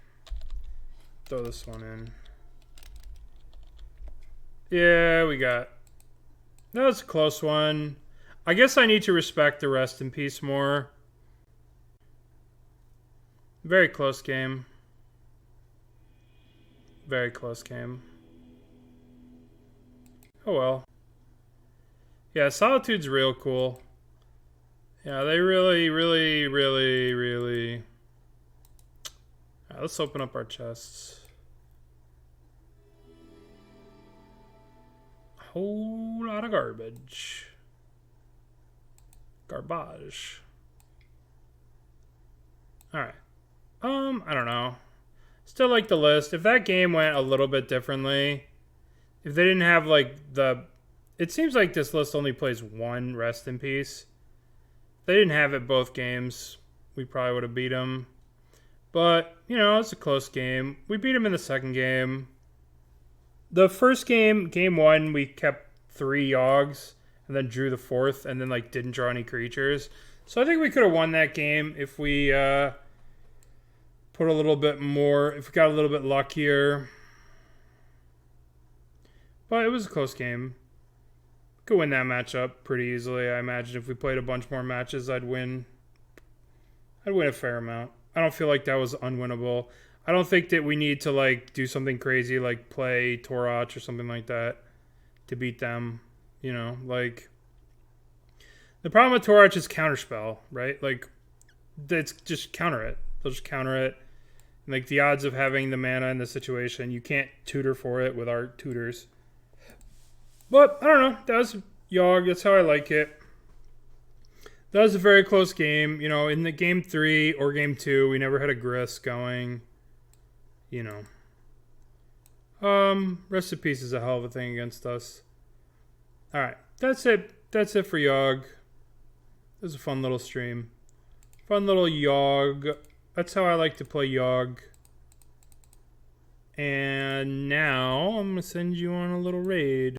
throw this one in. Yeah, we got... That was a close one. I guess I need to respect the rest in peace more. Very close game. Very close game. Oh well. Yeah, Solitude's real cool. Yeah, they really... Alright, let's open up our chests. Whole lot of garbage. Garbage. Alright. I don't know. Still like the list. If that game went a little bit differently, if they didn't have like the... It seems like this list only plays one Rest in Peace. If they didn't have it both games, we probably would have beat them. But, you know, it's a close game. We beat them in the second game. The first game, game one, we kept 3 Yawgs and then drew the 4th and then like didn't draw any creatures. So I think we could have won that game if we put a little bit more, if we got a little bit luckier. But it was a close game. Could win that matchup pretty easily. I imagine if we played a bunch more matches, I'd win. I'd win a fair amount. I don't feel like that was unwinnable. I don't think that we need to like do something crazy like play Torach or something like that to beat them. You know, like the problem with Torach is counterspell, right? Like it's just counter it. They'll just counter it. And, like the odds of having the mana in the situation, you can't tutor for it with our tutors. But I don't know. That was Yawg. That's how I like it. That was a very close game. You know, in the game 3 or game 2, we never had a Grist going. You know. Rest in Peace is a hell of a thing against us. Alright. That's it. That's it for Yawg. It was a fun little stream. Fun little Yawg. That's how I like to play Yawg. And now I'm going to send you on a little raid.